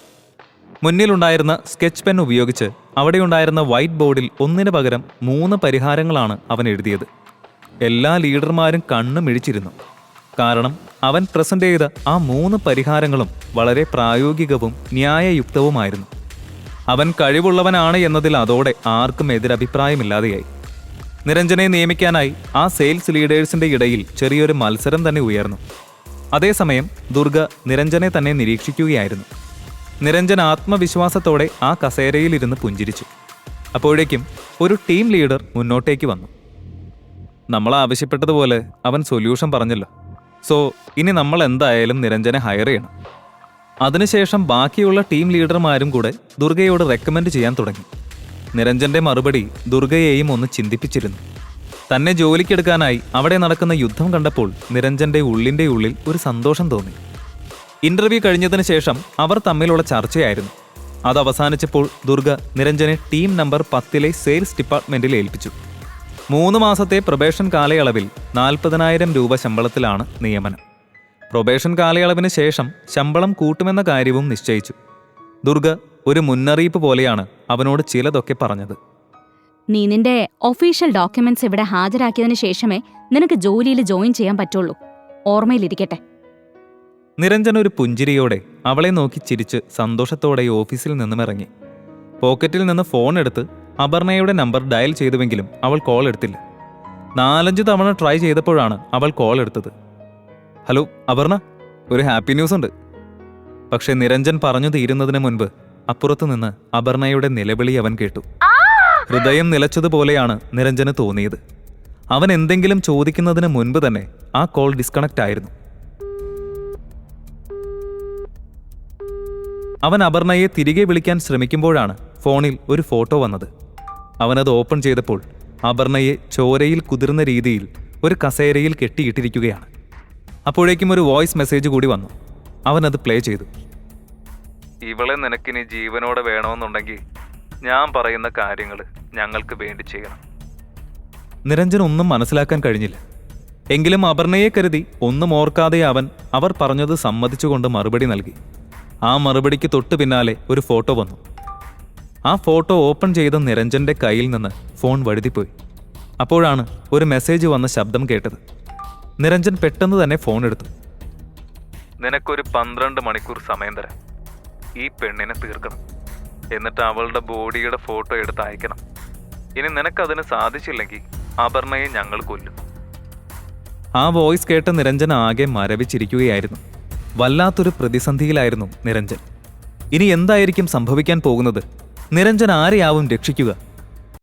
മുന്നിലുണ്ടായിരുന്ന സ്കെച്ച് പെൻ ഉപയോഗിച്ച് അവിടെയുണ്ടായിരുന്ന വൈറ്റ് ബോർഡിൽ 1 പകരം 3 പരിഹാരങ്ങളാണ് അവൻ എഴുതിയത്. എല്ലാ ലീഡർമാരും കണ്ണു മിഴിച്ചിരുന്നു. കാരണം അവൻ പ്രസന്റ് ചെയ്ത ആ 3 പരിഹാരങ്ങളും വളരെ പ്രായോഗികവും ന്യായയുക്തവുമായിരുന്നു. അവൻ കഴിവുള്ളവനാണ് എന്നതിൽ അതോടെ ആർക്കും എതിരഭിപ്രായമില്ലാതെയായി. നിരഞ്ജനെ നിയമിക്കാനായി ആ സെയിൽസ് ലീഡേഴ്സിന്റെ ഇടയിൽ ചെറിയൊരു മത്സരം തന്നെ ഉയർന്നു. അതേസമയം ദുർഗ നിരഞ്ജനെ തന്നെ നിരീക്ഷിക്കുകയായിരുന്നു. നിരഞ്ജൻ ആത്മവിശ്വാസത്തോടെ ആ കസേരയിലിരുന്ന് പുഞ്ചിരിച്ചു. അപ്പോഴേക്കും ഒരു ടീം ലീഡർ മുന്നോട്ടേക്ക് വന്നു. നമ്മൾ ആവശ്യപ്പെട്ടതുപോലെ അവൻ സൊല്യൂഷൻ പറഞ്ഞല്ലോ. സോ ഇനി നമ്മൾ എന്തായാലും നിരഞ്ജനെ ഹയർ ചെയ്യണം. അതിനുശേഷം ബാക്കിയുള്ള ടീം ലീഡർമാരും കൂടെ ദുർഗയോട് റെക്കമെൻഡ് ചെയ്യാൻ തുടങ്ങി. നിരഞ്ജന്റെ മറുപടി ദുർഗയെയും ഒന്ന് ചിന്തിപ്പിച്ചിരുന്നു. തന്നെ ജോലിക്കെടുക്കാനായി അവിടെ നടക്കുന്ന യുദ്ധം കണ്ടപ്പോൾ നിരഞ്ജന്റെ ഉള്ളിൻ്റെ ഉള്ളിൽ ഒരു സന്തോഷം തോന്നി. ഇന്റർവ്യൂ കഴിഞ്ഞതിന് ശേഷം അവർ തമ്മിലുള്ള ചർച്ചയായിരുന്നു. അത് അവസാനിച്ചപ്പോൾ ദുർഗ നിരഞ്ജനെ ടീം നമ്പർ 10 സെയിൽസ് ഡിപ്പാർട്ട്മെന്റിൽ ഏൽപ്പിച്ചു. 3 മാസത്തെ പ്രൊബേഷൻ കാലയളവിൽ 40,000 രൂപ ശമ്പളത്തിലാണ് നിയമനം. പ്രൊബേഷൻ കാലയളവിന് ശേഷം ശമ്പളം കൂട്ടുമെന്ന കാര്യവും നിശ്ചയിച്ചു. ദുർഗ ഒരു മുന്നറിയിപ്പ് പോലെയാണ് അവനോട് ചിലതൊക്കെ പറഞ്ഞത്. നീ നിന്റെ ഒഫീഷ്യൽ ഡോക്യുമെന്റ്സ് ഇവിടെ ഹാജരാക്കിയതിനു ശേഷമേ നിനക്ക് ജോലിയിൽ ജോയിൻ ചെയ്യാൻ പറ്റുള്ളൂ. ഓർമ്മയിലിരിക്കട്ടെ. നിരഞ്ജൻ ഒരു പുഞ്ചിരിയോടെ അവളെ നോക്കി ചിരിച്ച് സന്തോഷത്തോടെ ഓഫീസിൽ നിന്നും ഇറങ്ങി. പോക്കറ്റിൽ നിന്ന് ഫോൺ എടുത്ത് അപർണയുടെ നമ്പർ ഡയൽ ചെയ്തുവെങ്കിലും അവൾ കോൾ എടുത്തില്ല. 4-5 തവണ ട്രൈ ചെയ്തപ്പോഴാണ് അവൾ കോൾ എടുത്തത്. ഹലോ അപർണ, ഒരു ഹാപ്പി ന്യൂസ് ഉണ്ട്. പക്ഷെ നിരഞ്ജൻ പറഞ്ഞു തീരുന്നതിന് മുൻപ് അപ്പുറത്തു നിന്ന് അപർണയുടെ നിലവിളി അവൻ കേട്ടു. ഹൃദയം നിലച്ചതുപോലെയാണ് നിരഞ്ജന് തോന്നിയത്. അവൻ എന്തെങ്കിലും ചോദിക്കുന്നതിന് മുൻപ് തന്നെ ആ കോൾ ഡിസ്കണക്റ്റ് ആയിരുന്നു. അവൻ അപർണയെ തിരികെ വിളിക്കാൻ ശ്രമിക്കുമ്പോഴാണ് ഫോണിൽ ഒരു ഫോട്ടോ വന്നത്. അവനത് ഓപ്പൺ ചെയ്തപ്പോൾ അപർണയെ ചോരയിൽ കുതിർന്ന രീതിയിൽ ഒരു കസേരയിൽ കെട്ടിയിട്ടിരിക്കുകയാണ്. അപ്പോഴേക്കും ഒരു വോയിസ് മെസ്സേജ് കൂടി വന്നു. അവനത് പ്ലേ ചെയ്തു. ഇവളെ നിനക്കിനി ജീവനോടെ വേണമെന്നുണ്ടെങ്കിൽ ഞാൻ പറയുന്ന കാര്യങ്ങൾ ഞങ്ങൾക്ക് വേണ്ടി ചെയ്യണം. നിരഞ്ജൻ ഒന്നും മനസ്സിലാക്കാൻ കഴിഞ്ഞില്ല. എങ്കിലും അപർണയെ കരുതി ഒന്നും ഓർക്കാതെ അവർ പറഞ്ഞത് സമ്മതിച്ചുകൊണ്ട് മറുപടി നൽകി. ആ മറുപടിക്ക് തൊട്ടു പിന്നാലെ ഒരു ഫോട്ടോ വന്നു. ആ ഫോട്ടോ ഓപ്പൺ ചെയ്ത നിരഞ്ജന്റെ കയ്യിൽ നിന്ന് ഫോൺ വഴുതിപ്പോയി. അപ്പോഴാണ് ഒരു മെസ്സേജ് വന്ന ശബ്ദം കേട്ടത്. നിരഞ്ജൻ പെട്ടെന്ന് തന്നെ ഫോൺ എടുത്തു. നിനക്കൊരു 12 മണിക്കൂർ സമയം തരാം. ഈ പെണ്ണിനെ തീർക്കണം. എന്നിട്ട് അവളുടെ ബോഡിയുടെ ഫോട്ടോ എടുത്ത് അയക്കണം. ഇനി നിനക്കതിന് സാധിച്ചില്ലെങ്കിൽ അപർണയെ ഞങ്ങൾ കൊല്ലും. ആ വോയിസ് കേട്ട് നിരഞ്ജൻ ആകെ മരവിച്ചിരിക്കുകയായിരുന്നു. വല്ലാത്തൊരു പ്രതിസന്ധിയിലായിരുന്നു നിരഞ്ജൻ. ഇനി എന്തായിരിക്കും സംഭവിക്കാൻ പോകുന്നത്? നിരഞ്ജൻ ആരെയാവും രക്ഷിക്കുക?